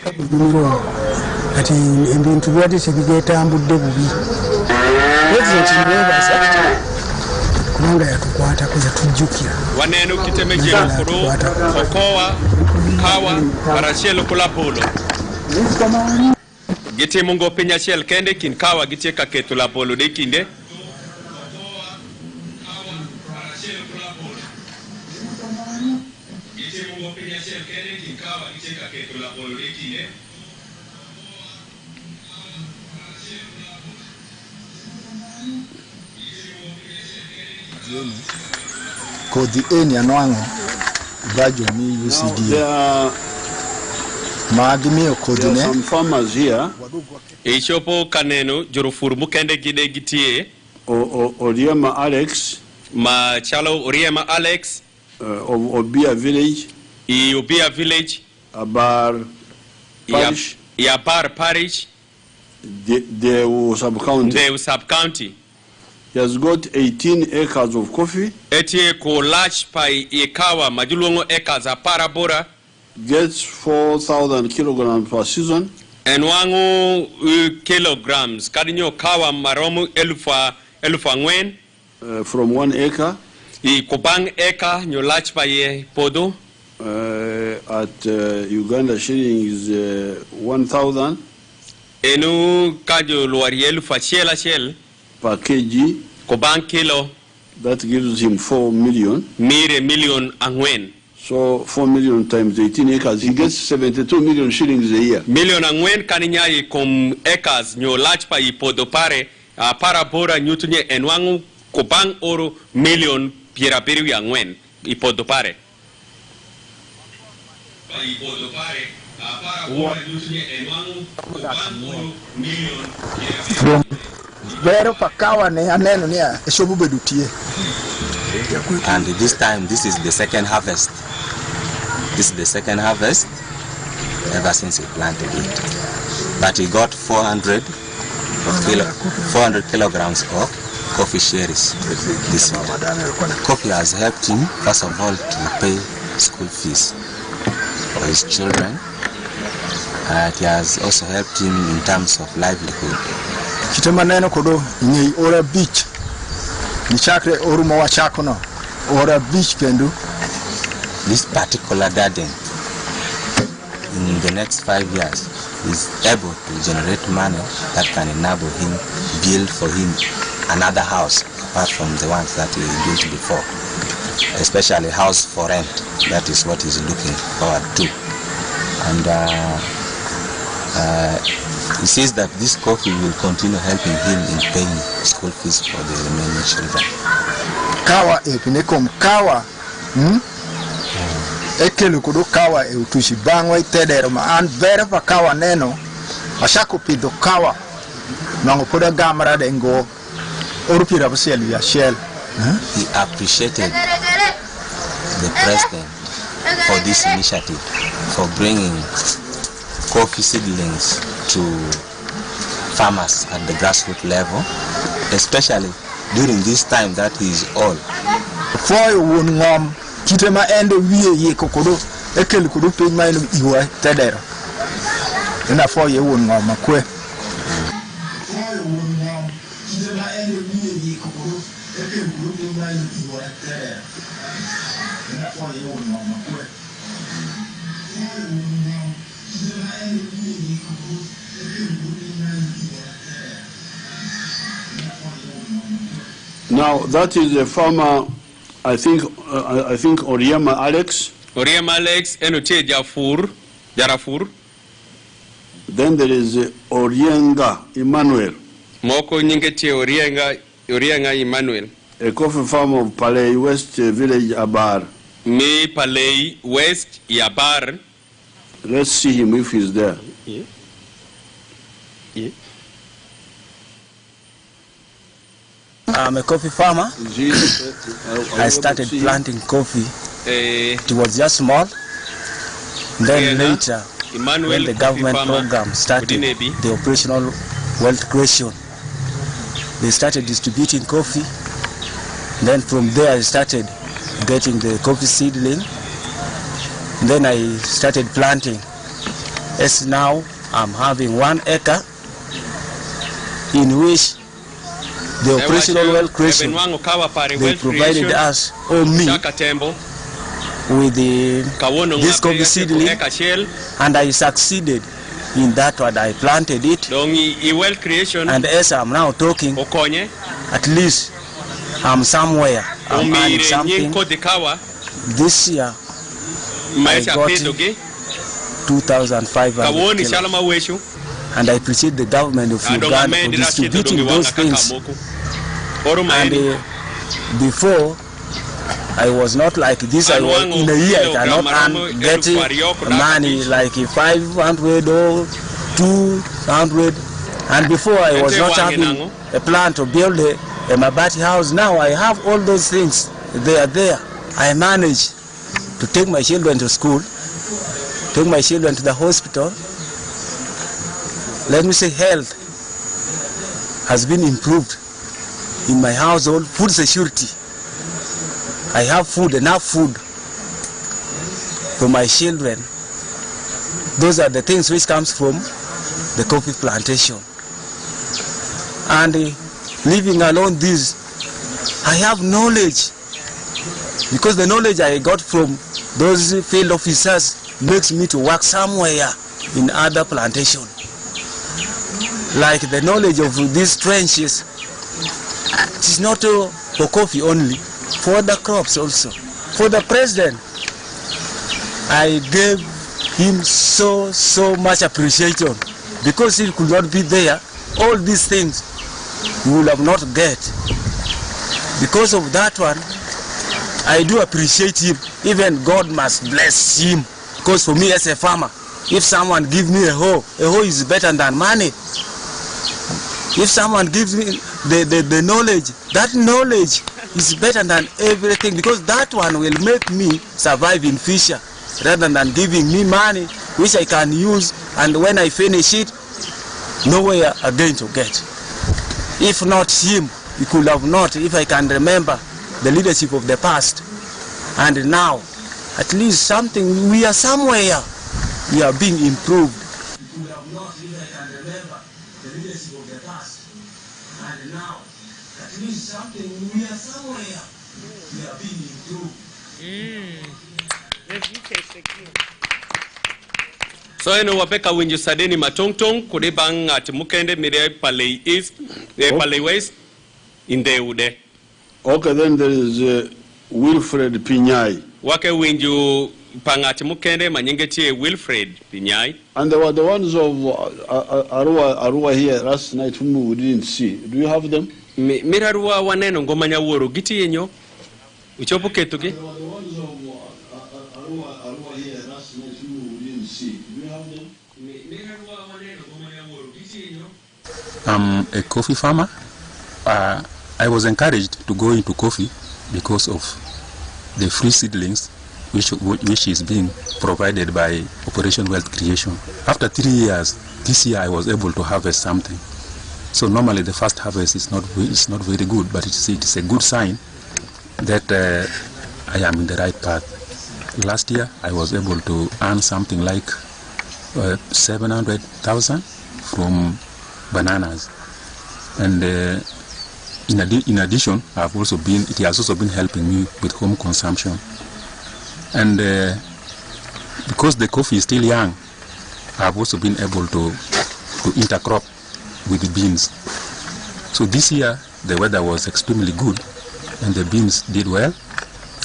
ebimiro kati ebintu byadde tebigetambudde bubi pulezidenti niwebaza kubanga yatukwatako yatujjukira waneno kiteme jelo kuro okowa kawa karachiel kulapolo gitimo ngo piny achiel kende kin kawa gitie ka keto lapolo de kinde kodhi eni anwang'o gajo mi UCD magi miyo kodhi ne some farmers here ichopo kaneno jorofur mukende gide gitie Oriema Alex ma chalo Oriema Alex of Obia village I Obia village Abar parish Abar parish the sub-county. He has got 18 acres of coffee. Etie ko large pai ikawa majulongo acres apara bora. Gets 4,000 kilograms per season. Enwango kilograms kadinyo kawa maromu elfu angwen. From 1 acre. I kubang eka nyo large pai podo. At Uganda shilling is 1,000. Enu kajo luari elfu shell per kg. Kubang kilo. That gives him 4 million. Mire million angwen. So 4 million times 18 acres, he gets 72 million shillings a year. Million angwen kaninyai kom acres nyo large pa ipodo pare para bora nyutunye enwangu kubang oro million pierabiri angwen ipodo pare. Ipodo pare para bora nyutunye enwangu kubang oro million Vero pakawa ne aneno ni eshobu bedutie. And this time, this is the second harvest. This is the second harvest ever since he planted it. But he got 400 kilograms of coffee cherries this year. Coffee has helped him, first of all, to pay school fees for his children. It has also helped him in terms of livelihood. Kitema neno kodo ni ora beach. Ni chakre orumo wa chakono. Ora beach kendo. This particular garden, in the next 5 years, is able to generate money that can enable him build for him another house apart from the ones that he built before, especially house for rent. That is what he's looking forward to. And he says that this coffee will continue helping him in paying school fees for the remaining children. Kawa epinekom kawa ekelu kudu kawa utushi bangwa itedero ma an vere pa kawa neno ashako pido kawa nango poda gamara dengo orupira buselu ya shell. He appreciated the president for this initiative, for bringing coffee seedlings to farmers at the grassroots level, especially during this time that he is old. For one ngom kitema ende wiye ye kokodo ekelu kudu pe maino iwa tedero ina for ye one ngom akwe. Now that is a farmer, I think Oriema Alex. Oriema Alex enoche Jarafur. Then there is Orienga Emmanuel. Moko nyingeti Orienga Emmanuel. A coffee farm of Palais West Village Abar. Me Palais West Yabar. Let's see him if he's there. Yeah. Yeah. I'm a coffee farmer. I started planting coffee. It was just small. Then later, when the government program started, the operational wealth creation, they started distributing coffee. Then from there, I started getting the coffee seedling. Then I started planting. As now, I'm having 1 acre in which the operational well creation, they provided us, or me, with this coffee seedling, and I succeeded in that one. I planted it, and as I'm now talking, at least I'm somewhere, I'm earning something. This year, I got 2,500 kilos. And I appreciate the government of Uganda for distributing those things. And before, I was not like this. I was, in a year I cannot get money like 500 or 200. And before I was not having a plan to build a mabati house. Now I have all those things. They are there. I managed to take my children to school, take my children to the hospital. Let me say health has been improved in my household. Food security. I have food, enough food for my children. Those are the things which comes from the coffee plantation. And living alone this, I have knowledge, because the knowledge I got from those field officers makes me to work somewhere in other plantation. Like the knowledge of these trenches, it is not for coffee only, for the crops also. For the president, I gave him so much appreciation, because he could not be there. All these things we will have not get. Because of that one, I do appreciate him. Even God must bless him. Because for me as a farmer, if someone gives me a hoe is better than money. If someone gives me the knowledge, that knowledge is better than everything, because that one will make me survive in future, rather than giving me money which I can use, and when I finish it, nowhere again to get. If not him, we could have not, if I can remember the leadership of the past. And now, at least something, we are somewhere, we are being improved. We could have not, if I can remember the leadership of the past. And now, at least something, we are somewhere, we are being improved. So eno wapeka winju sadeni matongtong kudibang at mukende mire Palei East, Palei West in the ude. Okay, then there is Wilfred Pinyai. Wake winju pangati mukende manyengeti Wilfred Pinyai. And there were the ones of Arua here last night whom we didn't see. Do you have them? Mirarua waneno ngomanya woro giti yenyo. Uchopo ketuki? There were the ones of Arua here last night whom we didn't see. Do you have them? I'm a coffee farmer. I was encouraged to go into coffee because of the free seedlings which is being provided by Operation Wealth Creation. After 3 years, this year I was able to harvest something. So normally the first harvest is not very good, but it's a good sign that I am in the right path. Last year I was able to earn something like 700,000 from bananas, and in addition, it has also been helping me with home consumption. And because the coffee is still young, I've also been able to intercrop with the beans. So this year the weather was extremely good, and the beans did well.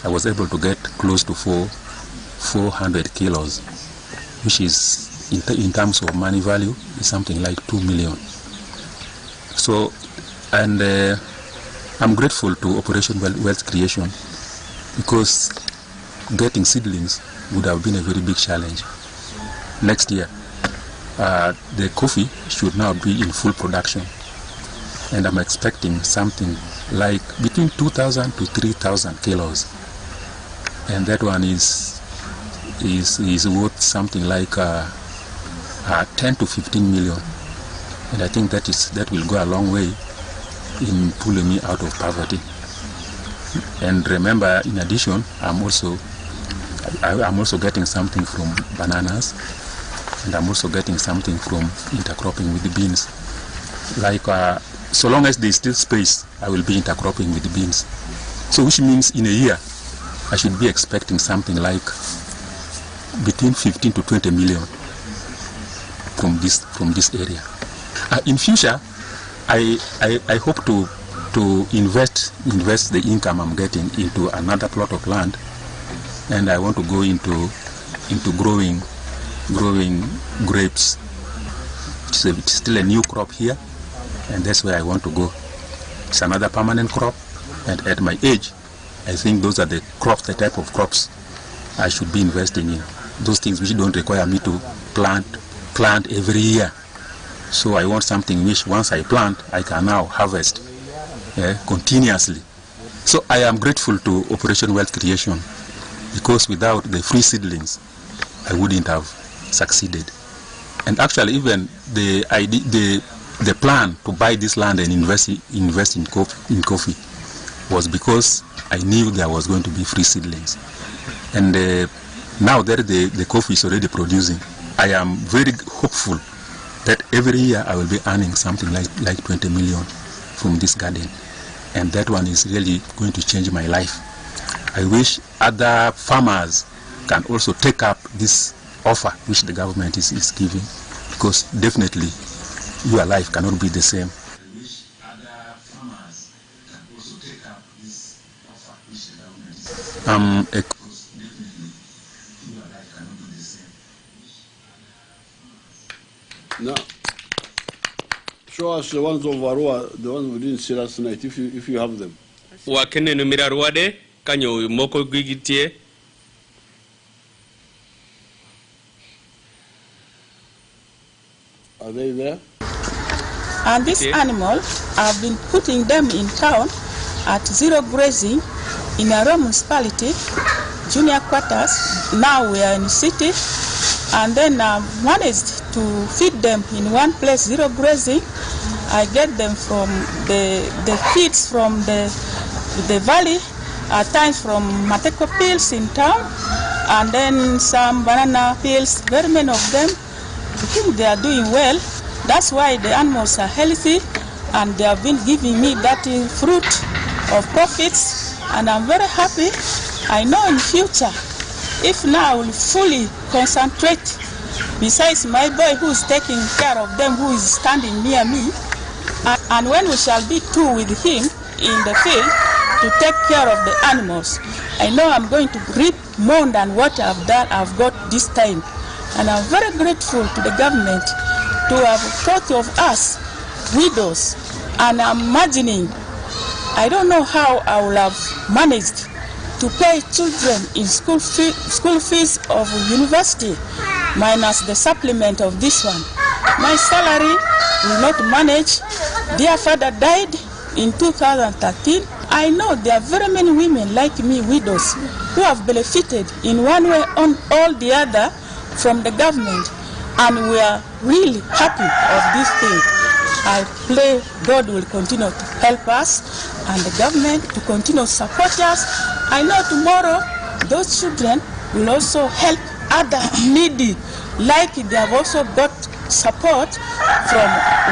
I was able to get close to 400 kilos, which is in terms of money value is something like 2 million. So, and I'm grateful to Operation Wealth Creation, because getting seedlings would have been a very big challenge. Next year, the coffee should now be in full production, and I'm expecting something like between 2,000 to 3,000 kilos, and that one is worth something like 10 to 15 million, and I think that will go a long way in pulling me out of poverty. And remember, in addition, I'm also getting something from bananas, and I'm also getting something from intercropping with the beans. Like so long as there is still space, I will be intercropping with the beans. So which means in a year, I should be expecting something like between 15 to 20 million from this area. In future, I hope to invest the income I'm getting into another plot of land, and I want to go into growing grapes. It's still a new crop here, and that's where I want to go. It's another permanent crop, and at my age, I think those are the type of crops I should be investing in. Those things which don't require me to plant every year. So I want something which once I plant, I can now harvest continuously. So I am grateful to Operation Wealth Creation, because without the free seedlings, I wouldn't have succeeded. And actually, even the plan to buy this land and invest in coffee was because I knew there was going to be free seedlings. And now that the coffee is already producing, I am very hopeful that every year I will be earning something like 20 million from this garden. And that one is really going to change my life. I wish other farmers can also take up this offer which the government is giving, because definitely your life cannot be the same. I wish other farmers can also take up this offer which the government is giving, because definitely your life cannot be the same. Now, show us the ones of Varua, the ones we didn't see last night, if you have them. Wakene numira ruade kanyo moko gigitie. Are they there? And this animal, I've been putting them in town at zero grazing in NRM municipality, junior quarters. Now we are in the city, and then managed to feed them in one place, zero grazing. I get them from the feeds from the valley, at times from Mateko pills in town, and then some banana pills, very many of them. I think they are doing well. That's why the animals are healthy, and they have been giving me that fruit of profits, and I'm very happy. I know in future, if now I will fully concentrate, besides my boy who is taking care of them, who is standing near me, and when we shall be two with him in the field to take care of the animals, I know I'm going to reap more than what I've got this time. And I'm very grateful to the government to have thought of us, widows. And I'm imagining, I don't know how I will have managed to pay children in school fees of university, minus the supplement of this one. My salary will not manage. Their father died in 2013. I know there are very many women like me, widows, who have benefited in one way or the other from the government, and we are really happy of this thing. I pray God will continue to help us, and the government to continue to support us. I know tomorrow those children will also help other needy, like they have also got support from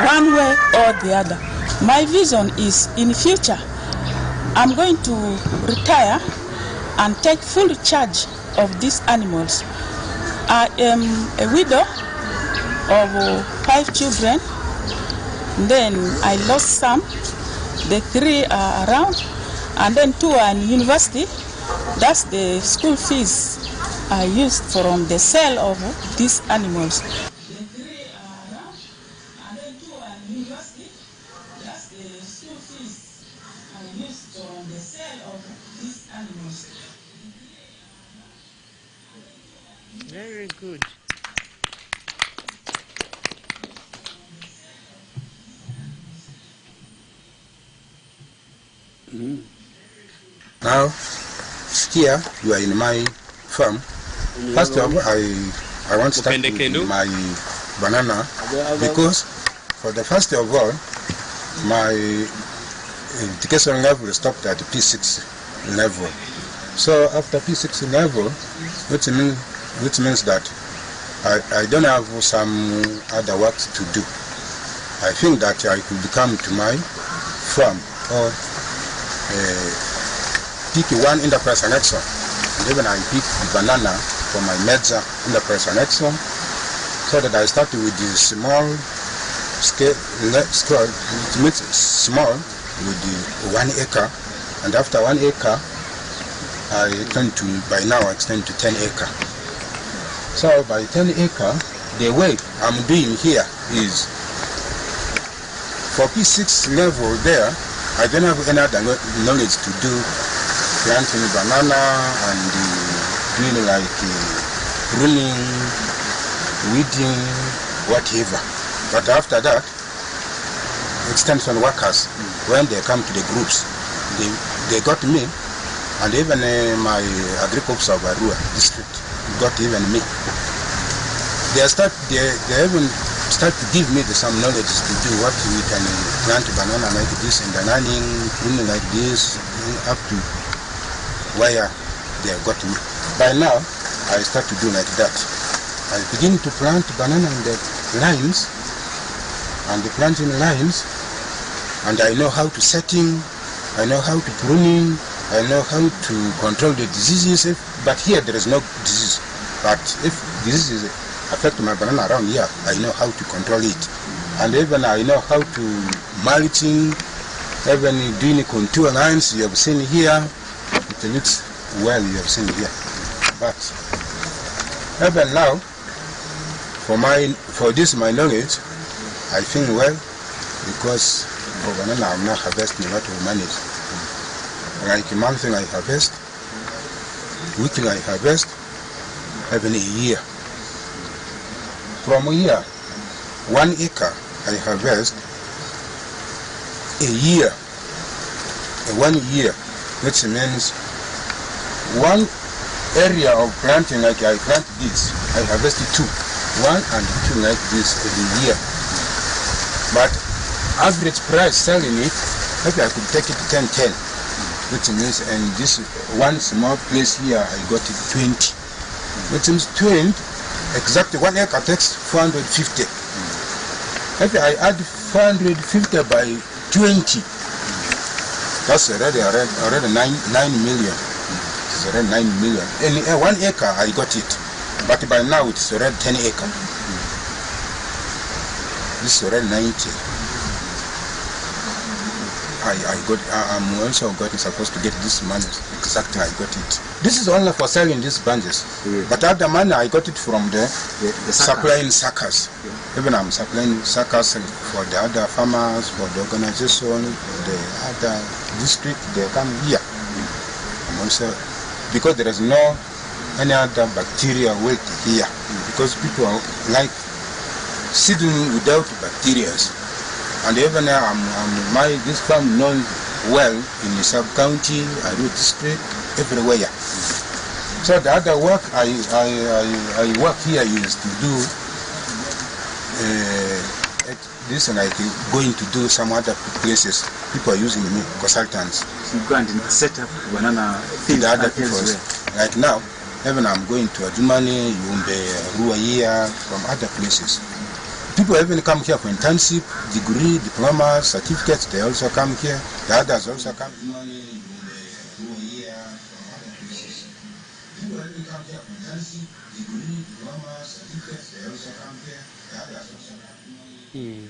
one way or the other. My vision is, in future, I'm going to retire and take full charge of these animals. I am a widow of 5 children. Then I lost some. The 3 are around, and then 2 are in university. That's the school fees I used from the sale of these animals. The 3 are around, and then 2 are in university. That's the school fees I used from the sale of these animals. Very good. Now, here you are in my farm. First of all, I want to start with my banana, because for the first of all, my education level stopped at P6 level. So after P6 level, which means that I don't have some other work to do. I think that I could come to my farm or pick one enterprise and Exxon. And even I pick the banana for my Medza enterprise and Exxon, so that I started with the small scale, it makes small with the 1 acre, and after 1 acre, I extend to, by now I extend to 10 acre. So by 10 acre, the way I'm doing here is, for P6 level there, I don't have any other knowledge to do planting banana and doing like pruning, weeding, whatever. But after that, extension workers, when they come to the groups, they got me, and even my agriculture of Arua district got even me. They even start to give me some knowledge to do what we can plant banana like this and learning, pruning like this, up to where they got me. By now, I start to do like that. I begin to plant banana in the lines, and the planting lines, and I know how to setting, I know how to pruning, I know how to control the diseases. But here there is no disease. But if diseases affect my banana around here, I know how to control it. And even I know how to mulching, even doing contour lines you have seen here. It looks well, you have seen here. But even now, for this my knowledge, I think well, because for banana I'm not harvesting what we manage. Like monthly I harvest, weekly I harvest, even a year. From here, 1 acre I harvest a year. 1 year, which means one area of planting, like I plant this, I harvested 2. 1 and 2 like this every year. But average price selling it, maybe I could take it 10-10, which means, and this one small place here I got it 20, which means 20, exactly 1 acre takes 450. Maybe I add 450 by 20, that's already 9 million. It's already 9 million. In 1 acre I got it. But by now it's already 10 acres. This is already 90. I'm also supposed to get this money. Exactly, I got it. This is only for selling these bunches. Yeah. But other money I got it from the supplying suckers. Yeah. Even I'm supplying suckers for the other farmers, for the organization, the other district, they come here. I'm also, because there is no any other bacteria weight here, because people are like seeding without bacteria. And even this farm known well in the sub-county, Aru district, everywhere. So the other work I work here is to do this, and I going to do some other places. People are using me, consultants. So you go and set up banana fields, the other people. Like now, even I'm going to Adumani, Yumbe, Ruaya, from other places. People even come here for internship, degree, diploma, certificates, they also come here. The others also come here. People even come here for internship, degree, diploma, certificates, they also come here. The others also come here.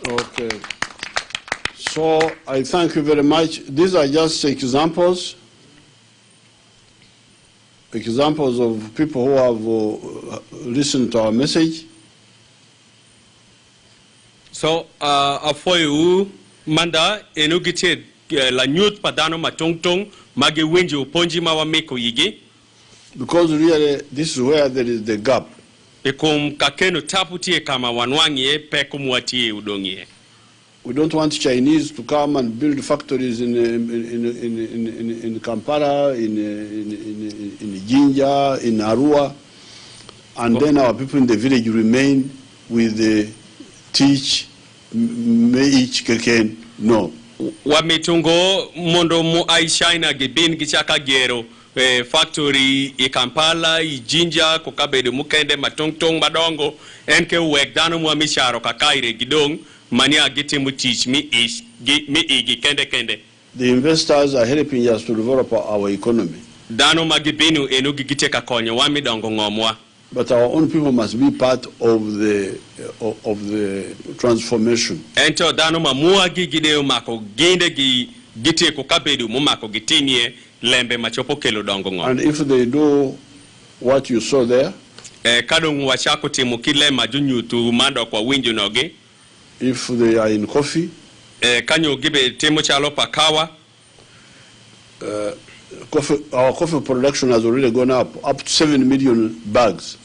Okay. So I thank you very much. These are just examples of people who have listened to our message. So, afoyu manda enugite la nyut padano matongtong mage wenje uponji mawa meko yigi. Because really, this is where there is the gap. Ekum kakeno taputie kama wanwangie pekum watie udongie. We don't want Chinese to come and build factories in Kampala, in Jinja, in Arua, and then our people in the village remain with the teach each keken. No. Wametungo mondo mu aishaina gebin gichaka gero factory i Kampala, i Jinja, kokabedo mukende matongtong madongo, enke wek dano mwa misharo kakaire gidong, mania giti mutich mi igi kende. The investors are helping us to develop our economy. Dano magibinu enu gigite kakonyo wami dongo ngomwa. But our own people must be part of the transformation. Ento dano mamua gigideo mako ginde gite kokabedu mumako gitimie lembe machopo kelo dongo ngom. And if they do what you saw there, kadong wachako timu kile majunyu tu mando kwa winju noge. If they are in coffee, kanyo gibe timu chalo pakawa. Our coffee production has already gone up to 7 million bags.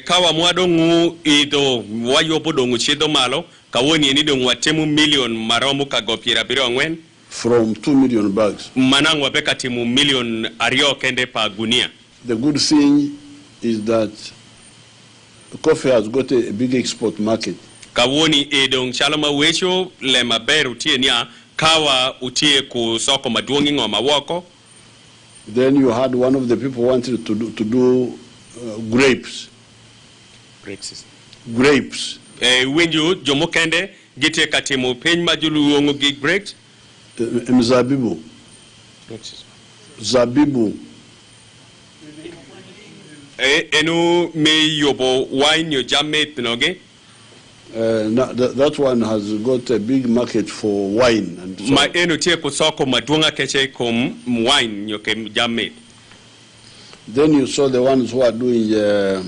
Kawa mwadongu ido wayobo dongu chido malo kawoni enido mwatemu million maromu kagopira biro ngwen. From 2 million bags. Manang wabeka timu million ario kende pa gunia. The good thing is that coffee has got a big export market. Kawoni edong chalama wecho le maberu utie niya kawa utie ku soko maduongi ngoma wako. Then you had one of the people wanted to do grapes. Grapes. When you jomokende gite katimu pen majulu wongo gig grapes. Mzabibu. Zabibu. Enu me yobo wine yo jamet noge. That one has got a big market for wine and so. Ma enu tie kusoko madunga keche kom wine yo kem jamet. Then you saw the ones who are doing the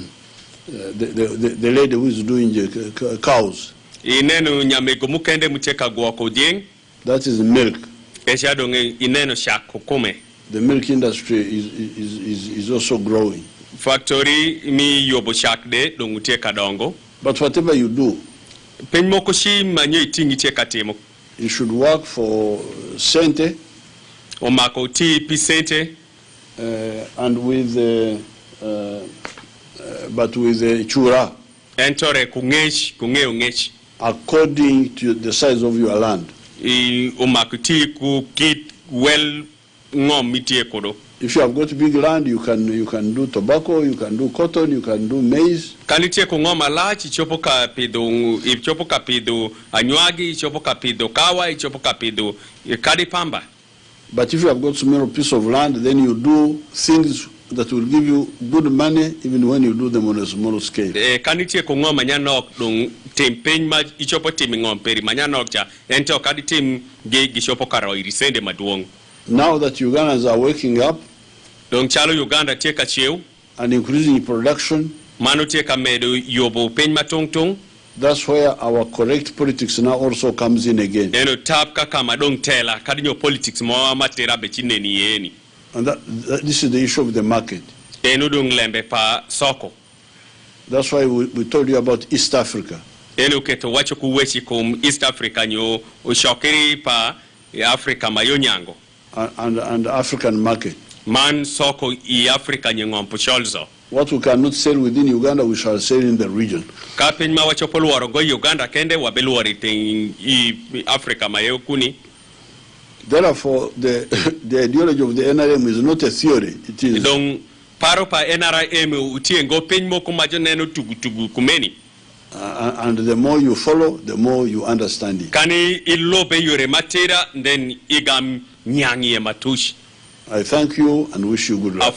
lady who is doing cows. Inenu nyamego mukende muteka guoko dieng. That is milk. Ineno shakukume. The milk industry is also growing. Factory mi yobo shakde dongutie kadongo. But whatever you do, you should work for sente and with but with chura according to the size of your land. If you have got big land, you can do tobacco, you can do cotton, you can do maize. Kanitie kungoma lachi chopoka pido anywagi chopoka pido kawa chopoka pido kadipamba. But if you have got small piece of land, then you do things that will give you good money even when you do them on a small scale. Kanitie kungoma nyanok dong tempeng ma ichopo timingom peri manyanok cha ento kaditim gi chopoka roirisende maduong. Now that Ugandans are waking up and increasing production, that's where our correct politics now also comes in again. And this is the issue of the market. That's why we told you about East Africa. East Africa and African market. Man soko I Africa nyengompo cholzo. What we cannot sell within Uganda, we shall sell in the region. Kapin ma wachopolo warongo Uganda kende wabeluari ting I Africa mayo kuni. Therefore, the ideology of the NRM is not a theory. It is. Dong paro pa NRM utie ngo pen mo kumajo neno tugu kumeni. And the more you follow, the more you understand it. Kani ilobe yure matera then igam nyangi matush. I thank you and wish you good luck.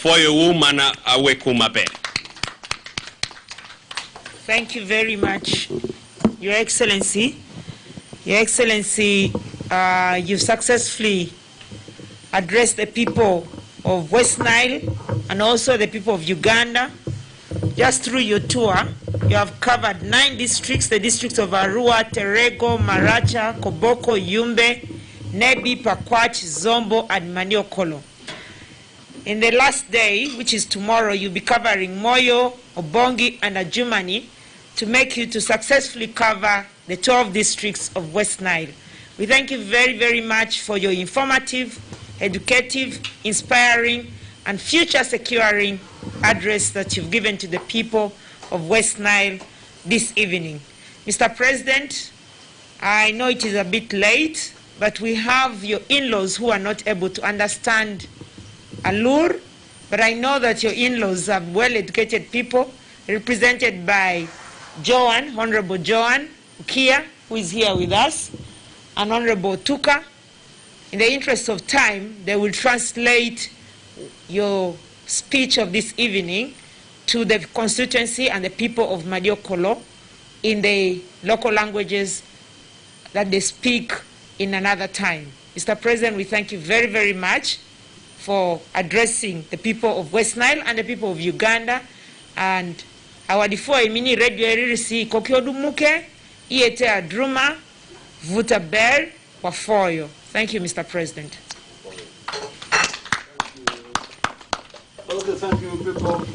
Thank you very much, Your Excellency. Your Excellency, you've successfully addressed the people of West Nile and also the people of Uganda. Just through your tour, you have covered 9 districts, the districts of Arua, Terego, Maracha, Koboko, Yumbe, Nebi, Pakwach, Zombo, and Maniokolo. In the last day, which is tomorrow, you'll be covering Moyo, Obongi, and Adjumani to make you to successfully cover the 12 districts of West Nile. We thank you very, very much for your informative, educative, inspiring, and future-securing address that you've given to the people of West Nile this evening. Mr. President, I know it is a bit late, but we have your in-laws who are not able to understand Alur but I know that your in-laws are well-educated people, represented by Joan, Honorable Joan Ukia, who is here with us, and Honorable Tuka. In the interest of time, they will translate your speech of this evening to the constituency and the people of Madiokolo in the local languages that they speak in another time. Mr. President, we thank you very, very much for addressing the people of West Nile and the people of Uganda. And our before mini radio erisi kokiodumuke iete adruma vuta bel wafoyo. Thank you, Mr. President. Okay, thank you, people.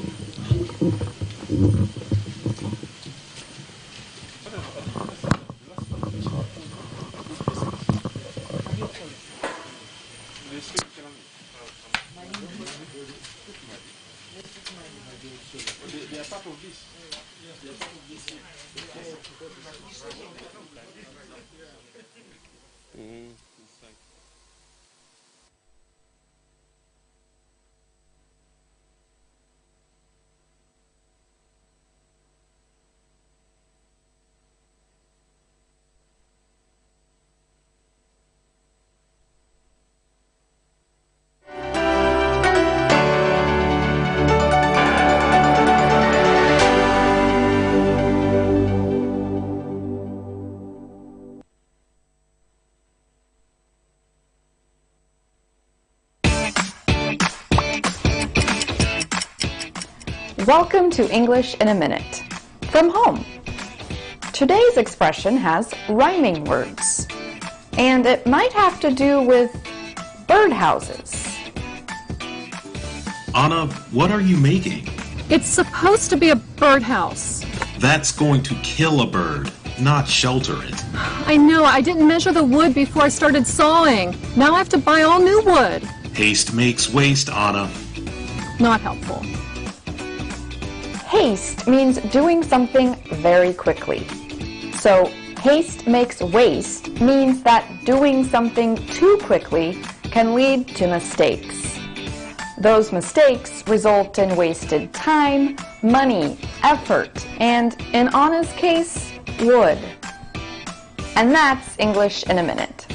They are part of this. They are part of this. Welcome to English in a Minute from home. Today's expression has rhyming words, and it might have to do with birdhouses. Anna, what are you making? It's supposed to be a birdhouse. That's going to kill a bird, not shelter it. I know, I didn't measure the wood before I started sawing. Now I have to buy all new wood. Haste makes waste, Anna. Not helpful. Haste means doing something very quickly. So haste makes waste means that doing something too quickly can lead to mistakes. Those mistakes result in wasted time, money, effort, and in Anna's case, wood. And that's English in a Minute.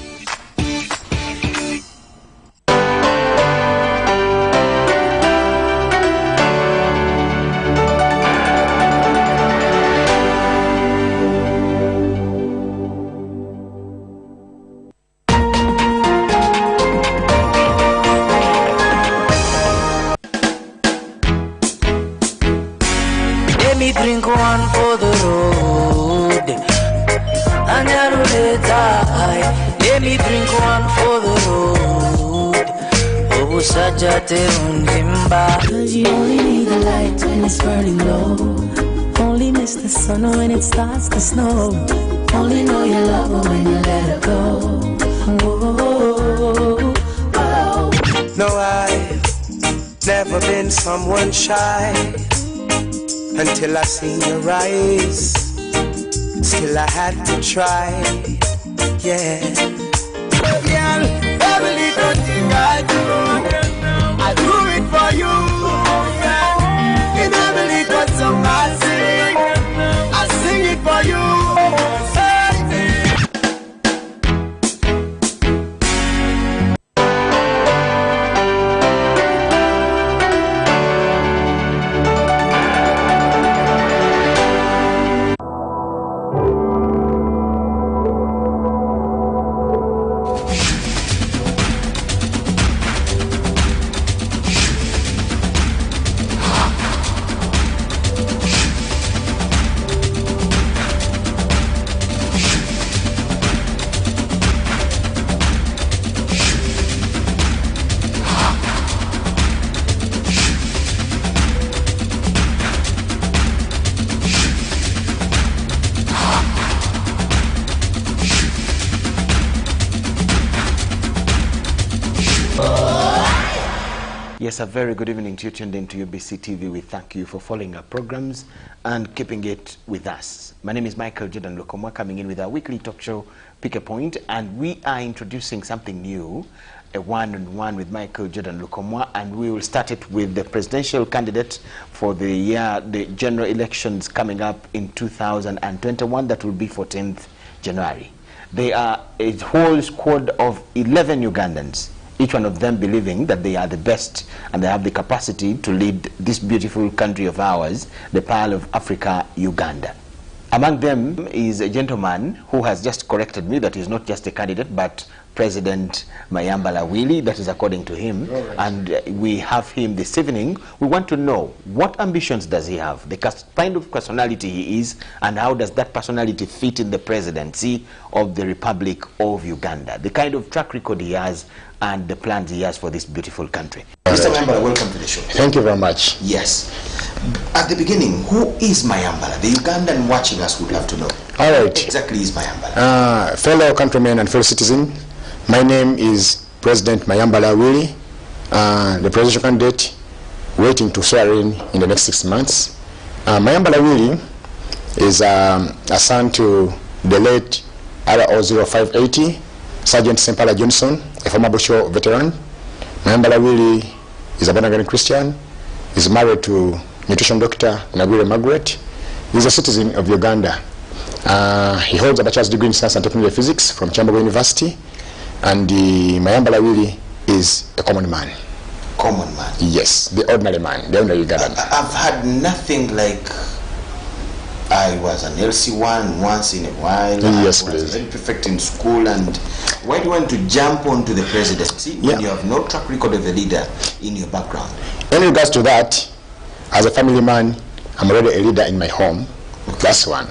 Drink one for the road. Let me drink one for the road. Cause you only need the light when it's burning low. Only miss the sun when it starts to snow. Only know you love her when you let her go. Whoa, whoa. No, I've never been someone shy until I seen your eyes. Still I had to try, yeah. Girl, every little thing I do it for you. In every little song I sing it for you. Yes, a very good evening to you tuned in to UBC TV. We thank you for following our programs and keeping it with us. My name is Michael Jordan Lokomwa, coming in with our weekly talk show, Pick a Point, and we are introducing something new. a one-on-one with Michael Jordan Lukomwa, and we will start it with the presidential candidate for the general elections coming up in 2021. That will be 14th January. They are a whole squad of 11 Ugandans, each one of them believing that they are the best and they have the capacity to lead this beautiful country of ours, the Pearl of Africa, Uganda. Among them is a gentleman who has just corrected me that he's not just a candidate, but President Mayambala Willie, that is according to him. Right. And we have him this evening. We want to know what ambitions does he have, the kind of personality he is, and how does that personality fit in the presidency of the Republic of Uganda, the kind of track record he has, and the plans he has for this beautiful country. Right. Mr. Mayambala, welcome to the show. Thank you very much. Yes. At the beginning, who is Mayambala? The Ugandan watching us would love to know. All right. What exactly is Mayambala? Fellow countrymen and fellow citizens, my name is President Mayambala Willie, the presidential candidate waiting to swear in the next 6 months. Mayambala Willie is a son to the late RO 0580, Sergeant Sempala Johnson, a former Busho veteran. Mayambala Willie is a born-again Christian. He's married to nutrition doctor Nagwire Margaret. He's a citizen of Uganda. He holds a bachelor's degree in science and technology physics from Chambogo University. And Mayambala Willie is a common man. Common man? Yes, the ordinary man, the ordinary Ugandan. I've had nothing like I was an LC1 once in a while. Yes, I was very perfect in school. And why do you want to jump onto the presidency when you have no track record of a leader in your background? In regards to that, as a family man, I'm already a leader in my home. Okay. That's one.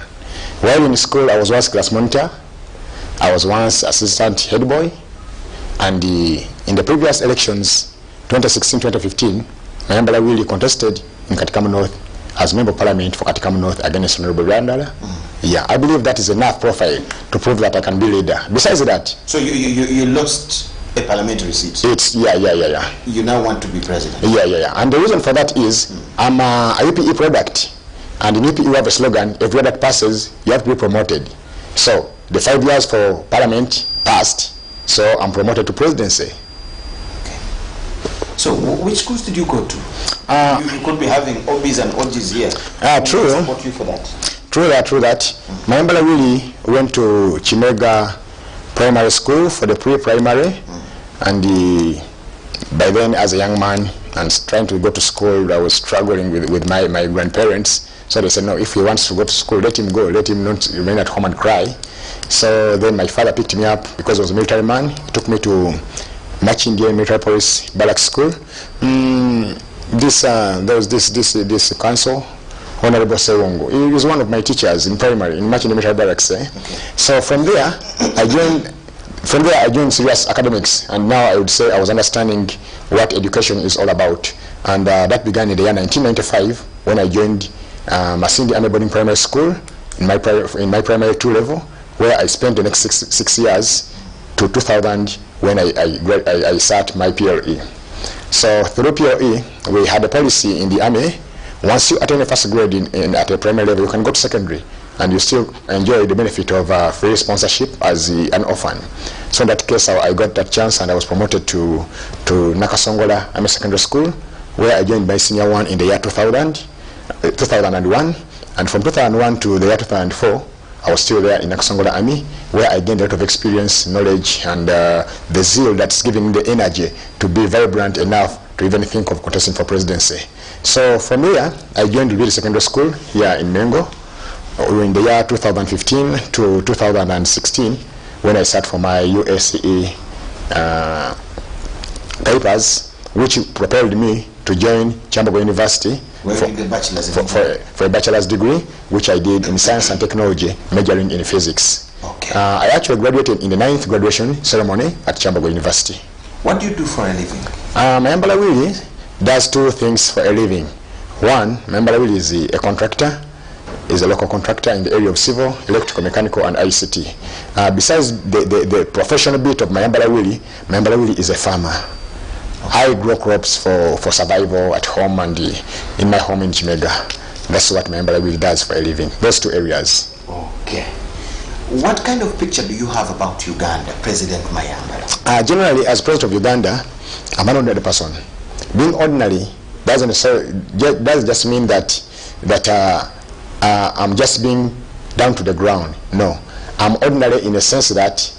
While in school, I was once class monitor. I was once assistant head boy. And in the previous elections, 2016-2015, Mayambala Willie contested in Katikamu North as member of parliament for Katikamu North against Honorable Randala. Yeah, I believe that is enough profile to prove that I can be leader. Besides that, so you lost a parliamentary seat. It's yeah. You now want to be president. Yeah. And the reason for that is I'm a UPE product, and in UPE we have a slogan: everywhere that passes, you have to be promoted. So the 5 years for parliament passed, so I'm promoted to presidency. Okay. So which schools did you go to? You could be having OBs and OGs here. True. I support you for that. True that. Mayambala Willie went to Chimega Primary School for the pre-primary, and by then, as a young man and trying to go to school, I was struggling with my grandparents. So they said, no, if he wants to go to school, let him go. Let him not remain at home and cry. So then my father picked me up because I was a military man. He took me to March Indian Military Police Barracks School. There was this council, Honorable Sewongo. He was one of my teachers in primary, in March Indian Military Barracks. Okay. So from there, I joined serious academics, and now I would say I was understanding what education is all about. And that began in the year 1995 when I joined Masindi Army Boarding Primary School in my primary 2 level, where I spent the next six years to 2000 when I sat my PLE. So through PLE, we had a policy in the Army: once you attain a first grade at a primary level, you can go to secondary, and you still enjoy the benefit of free sponsorship as an orphan. So in that case, I got that chance, and I was promoted to Nakasongola Army Secondary School, where I joined my senior 1 in the year 2001, and from 2001 to the year 2004, I was still there in Nakasongola Army, where I gained a lot of experience, knowledge, and the zeal that's giving me the energy to be vibrant enough to even think of contesting for presidency. So from here, I joined the Secondary School here in Mengo in the year 2015 to 2016, when I sat for my USCE papers, which propelled me to join Chambogo University for a bachelor's degree, which I did in science and technology, majoring in physics. Okay. I actually graduated in the 9th graduation ceremony at Chambogo University. What do you do for a living? Mayambala Willie does 2 things for a living. One, Mayambala Willie is a contractor, is a local contractor in the area of civil, electrical, mechanical, and ICT. Besides the professional bit of Mayambala Willie is a farmer. I grow crops for survival at home and in my home in Chimega. That's what Mayambala Willie does for a living. Those 2 areas. Okay. What kind of picture do you have about Uganda, President Mayambala? Generally, as President of Uganda, I'm an ordinary person. Being ordinary doesn't just mean that I'm just being down to the ground. No, I'm ordinary in the sense that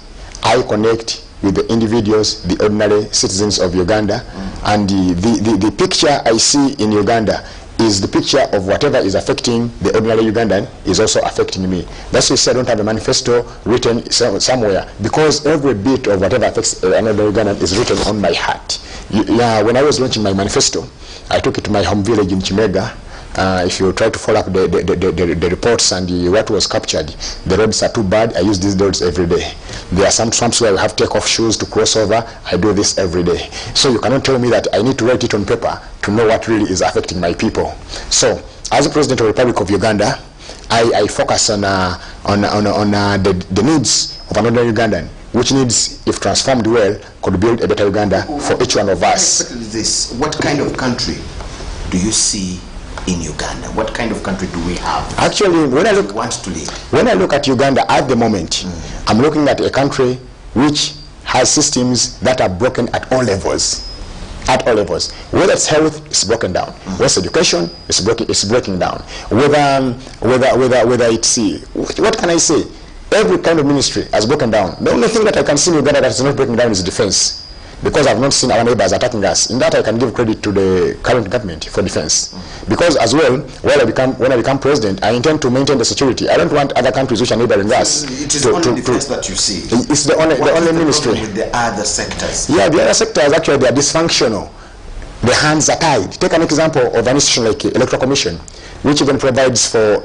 I connect with the individuals, the ordinary citizens of Uganda, and the picture I see in Uganda is the picture of whatever is affecting the ordinary Ugandan is also affecting me. That's why I say I don't have a manifesto written somewhere, because every bit of whatever affects another Ugandan is written on my heart. When I was launching my manifesto, I took it to my home village in Chimega. If you try to follow up the reports and what was captured, the roads are too bad. I use these roads every day. There are some swamps where I have to take off shoes to cross over. I do this every day. So you cannot tell me that I need to write it on paper to know what really is affecting my people. So as a President of the Republic of Uganda, I focus on the needs of another Ugandan, which needs, if transformed well, could build a better Uganda for each one of us. What kind of country do you see in Uganda? What kind of country do we have? Actually, when I look at Uganda at the moment, I'm looking at a country which has systems that are broken at all levels. At all levels. Whether it's health, it's broken down. Whether it's education, it's breaking down. Whether it's, what can I say? Every kind of ministry has broken down. The only thing that I can see in Uganda that is not breaking down is defense. Because I've not seen our neighbors attacking us. In that, I can give credit to the current government for defense. Because as well, when I become president, I intend to maintain the security. I don't want other countries which are neighboring us. It is only defense that you see. It's the only ministry. With the other sectors? Yeah, the other sectors actually they are dysfunctional. The hands are tied. Take an example of an institution like Electoral Commission, which even provides for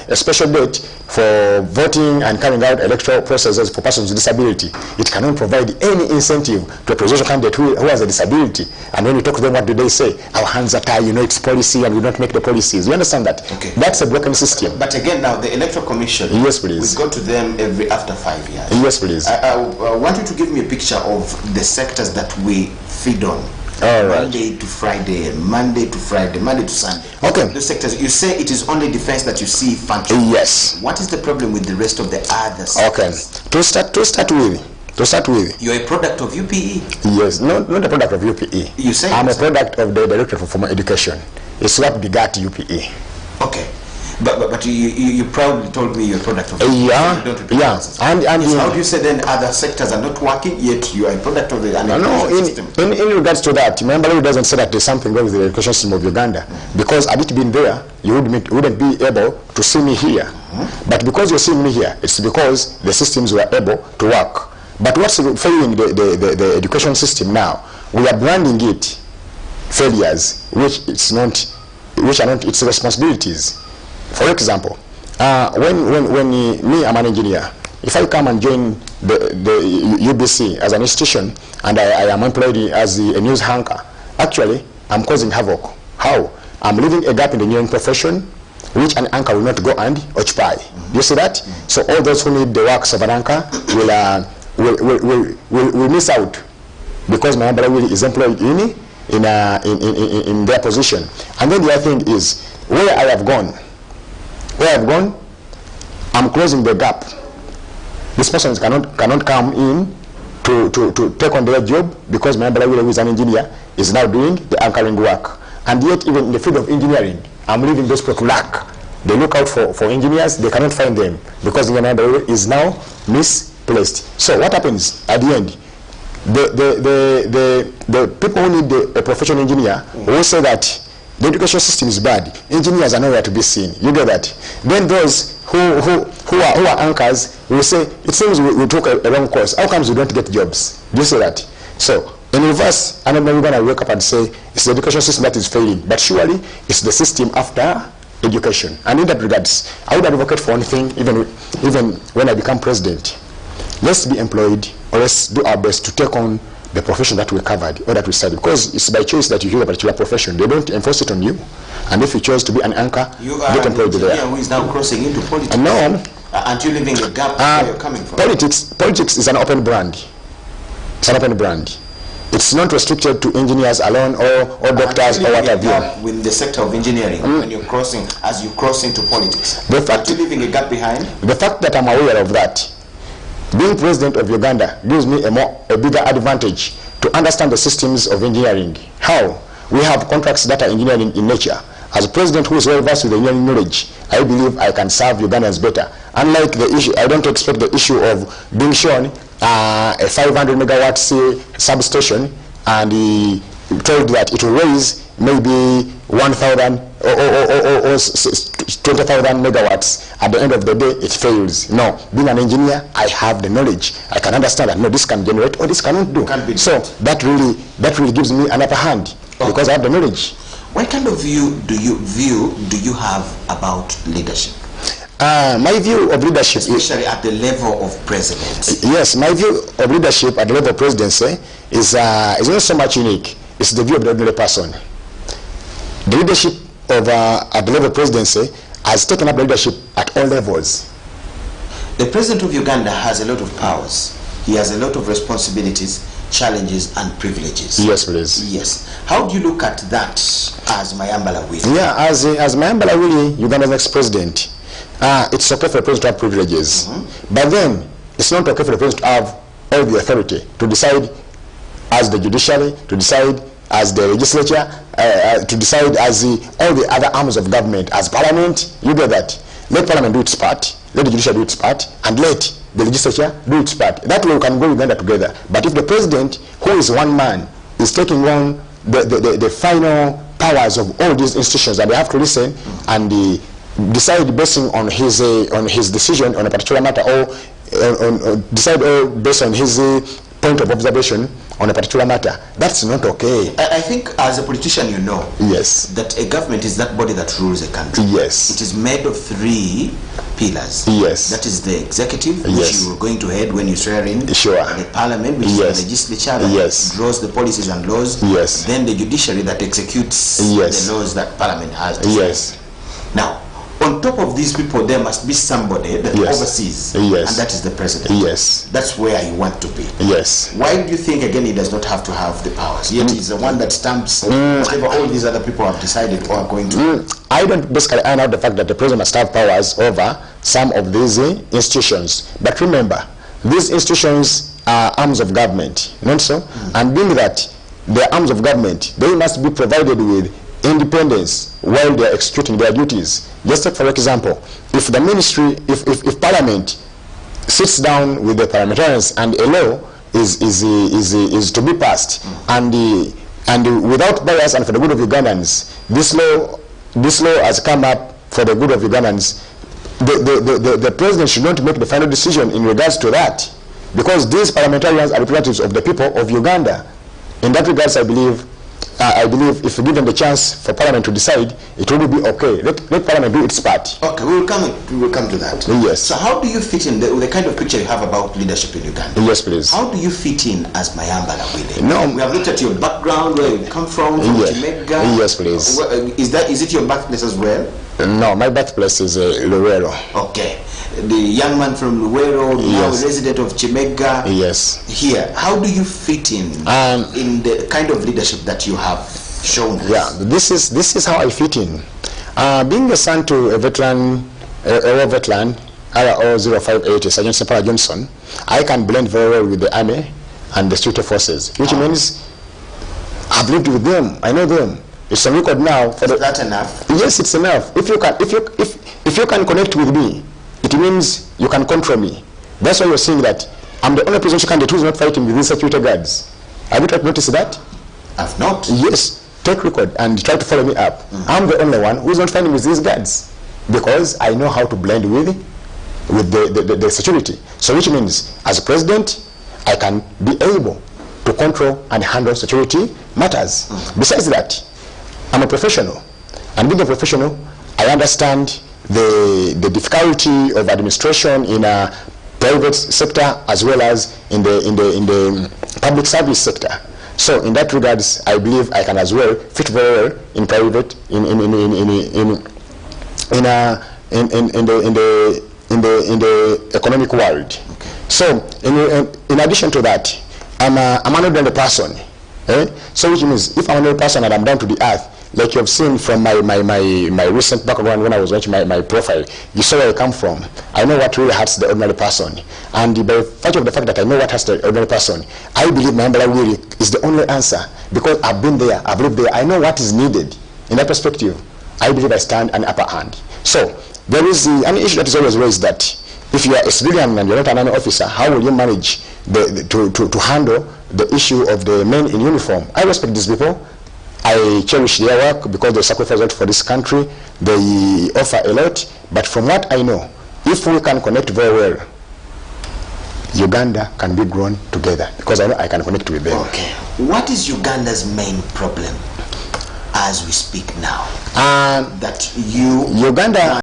a special date for voting and carrying out electoral processes for persons with disability. It cannot provide any incentive to a presidential candidate who has a disability. And when you talk to them, what do they say? Our hands are tied, it's policy and we don't make the policies. You understand that? Okay. That's a broken system. But again, now the Electoral Commission, yes, please. We go to them after 5 years. Yes, please. I want you to give me a picture of the sectors that we feed on. All right. Monday to Friday, Monday to Friday, Monday to Sunday. Okay. The sectors, you say it is only defense that you see functioning. Yes. What is the problem with the rest of the other sectors? Okay. To start with. You're a product of UPE? Yes, not a product of UPE. You say I'm a product of the Directorate for Formal Education. It's what begat UPE. Okay. But you proudly told me you're a product of yeah. And how do you say then other sectors are not working yet you are a product of the system? In regards to that, remember it doesn't say that there's something wrong with the education system of Uganda, because had it been there, you wouldn't be able to see me here. But because you're seeing me here, it's because the systems were able to work. But what's failing the education system now? We are branding it failures, which are not its responsibilities. For example, when me, I'm an engineer. If I come and join the UBC as an institution and I am employed as a news anchor, actually I'm causing havoc. How? I'm leaving a gap in the engineering profession which an anchor will not go and occupy. Do you see that? So all those who need the works of an anchor will miss out, because my umbrella is employed in their position. And then the other thing is, where I've gone, I'm closing the gap. These persons cannot come in to take on their job, because my brother who is an engineer is now doing the anchoring work. And yet even in the field of engineering, I'm leaving those people to lack. They look out for engineers, they cannot find them, because my brother is now misplaced. So what happens at the end? The people who need a professional engineer will say that the education system is bad. Engineers are nowhere to be seen. You get that? Then those who are anchors will say, it seems we took a wrong course. How comes we don't get jobs? Do you see that? So in reverse, and then we're going to wake up and say it's the education system that is failing. But surely it's the system after education. And in that regards, I would advocate for one thing, even when I become president. Let's be employed, or let's do our best to take on the profession that we covered or that we studied, because it's by choice that you choose a particular profession. They don't enforce it on you. And if you chose to be an anchor, get employed there. Who is now crossing into politics? No. Aren't you leaving a gap where you're coming from? Politics is an open brand. It's an open brand. It's not restricted to engineers alone or doctors or what have you. With the sector of engineering, when you're crossing, as you cross into politics, are you leaving a gap behind? The fact that I'm aware of that, being president of Uganda gives me a bigger advantage to understand the systems of engineering. How? We have contracts that are engineering in nature. As a president who is well versed with engineering knowledge, I believe I can serve Ugandans better. Unlike the issue, I don't expect the issue of being shown a 500 megawatt substation and told that it will raise maybe 1,000 or 20,000 megawatts. At the end of the day, it fails. No, being an engineer, I have the knowledge. I can understand that no, this can generate or this cannot do. So that really gives me an upper hand because I have the knowledge. What kind of view do you have about leadership? My view of leadership, especially at the level of presidency. Yes, my view of leadership at the level of presidency is not so much unique. It's the view of the ordinary person. The leadership of at the level of presidency has taken up leadership at all levels. The president of Uganda has a lot of powers. He has a lot of responsibilities, challenges and privileges. Yes, please. Yes. How do you look at that as Mayambala Willie? Yeah, as Mayambala Willie, Uganda's next president, it's okay for the president to have privileges. But then, it's not okay for the president to have all the authority to decide as the judiciary, to decide as the legislature, to decide as all the other arms of government. As parliament, you get that. Let parliament do its part, let the judiciary do its part, and let the legislature do its part. That way we can go Uganda together. But if the president, who is one man, is taking on the final powers of all these institutions, and they have to listen and decide based on his decision on a particular matter, or decide based on his point of observation on a particular matter, that's not okay. I think as a politician you know yes, that a government is that body that rules a country. Yes. It is made of 3 pillars. Yes. That is the executive, which yes, you are going to head when you swear in. Sure. The parliament, which yes, is the legislature that yes, draws the policies and laws. Yes. Then the judiciary that executes yes, the laws that parliament has. Yes. Now, on top of these people, there must be somebody that yes, oversees, yes, and that is the president. Yes. That's where you want to be. Yes. Why do you think, again, he does not have to have the powers? Yet he's the one that stamps whatever all these other people have decided or are going to. I don't basically iron out the fact that the president must have powers over some of these institutions. But remember, these institutions are arms of government, not so? And being that they're arms of government, they must be provided with independence while they are executing their duties. Just take for example, if the ministry, if parliament sits down with the parliamentarians and a law is to be passed, and without bias and for the good of Ugandans, this law has come up for the good of Ugandans, the president should not make the final decision in regards to that, because these parliamentarians are representatives of the people of Uganda. In that regards, I believe if we give them the chance for Parliament to decide, it will be okay. Let Parliament do its part. Okay, we will come to that. Yes. So how do you fit in the kind of picture you have about leadership in Uganda? Yes, please. How do you fit in as Mayambala Willie? No. We have looked at your background, where you come from Chimega. Yes, please. Is it your birthplace as well? No, my birthplace is Luwero. Okay. The young man from Luwero, now a resident of Chimega. Yes. Here, how do you fit in the kind of leadership that you have shown us? Yeah, this is how I fit in. Being the son to a veteran, a war veteran, RO 0580, Sergeant Separa Johnson, I can blend very well with the army and the security forces, which means I've lived with them. I know them. It's a record now. Is that enough? Yes, it's enough. If you can connect with me, it means you can control me. That's why you're seeing that I'm the only presidential candidate who's not fighting with these security guards. Have you tried to notice that? I've not. Yes. Take record and try to follow me up. I'm the only one who's not fighting with these guards, because I know how to blend with the security. So which means, as a president, I can be able to control and handle security matters. Besides that, I'm a professional. And being a professional, I understand the difficulty of administration in a private sector as well as in the public service sector. So in that regards, I believe I can as well fit very well in private in the economic world. Okay. So in addition to that, I'm an ordinary person. So which means if I'm an ordinary person and I'm down to the earth, like you have seen from my recent background when I was watching my profile, you saw where I come from. I know what really hurts the ordinary person. And by virtue of the fact that I know what hurts the ordinary person, I believe my umbrella will is the only answer. Because I've been there, I've lived there, I know what is needed. In that perspective, I believe I stand an upper hand. So there is an issue that is always raised that if you are a civilian and you're not an army officer, how will you manage to handle the issue of the men in uniform? I respect these people. I cherish their work because they sacrifice a lot for this country. They offer a lot. But from what I know, if we can connect very well, Uganda can be grown together because I know I can connect with them. Okay. What is Uganda's main problem as we speak now? Uganda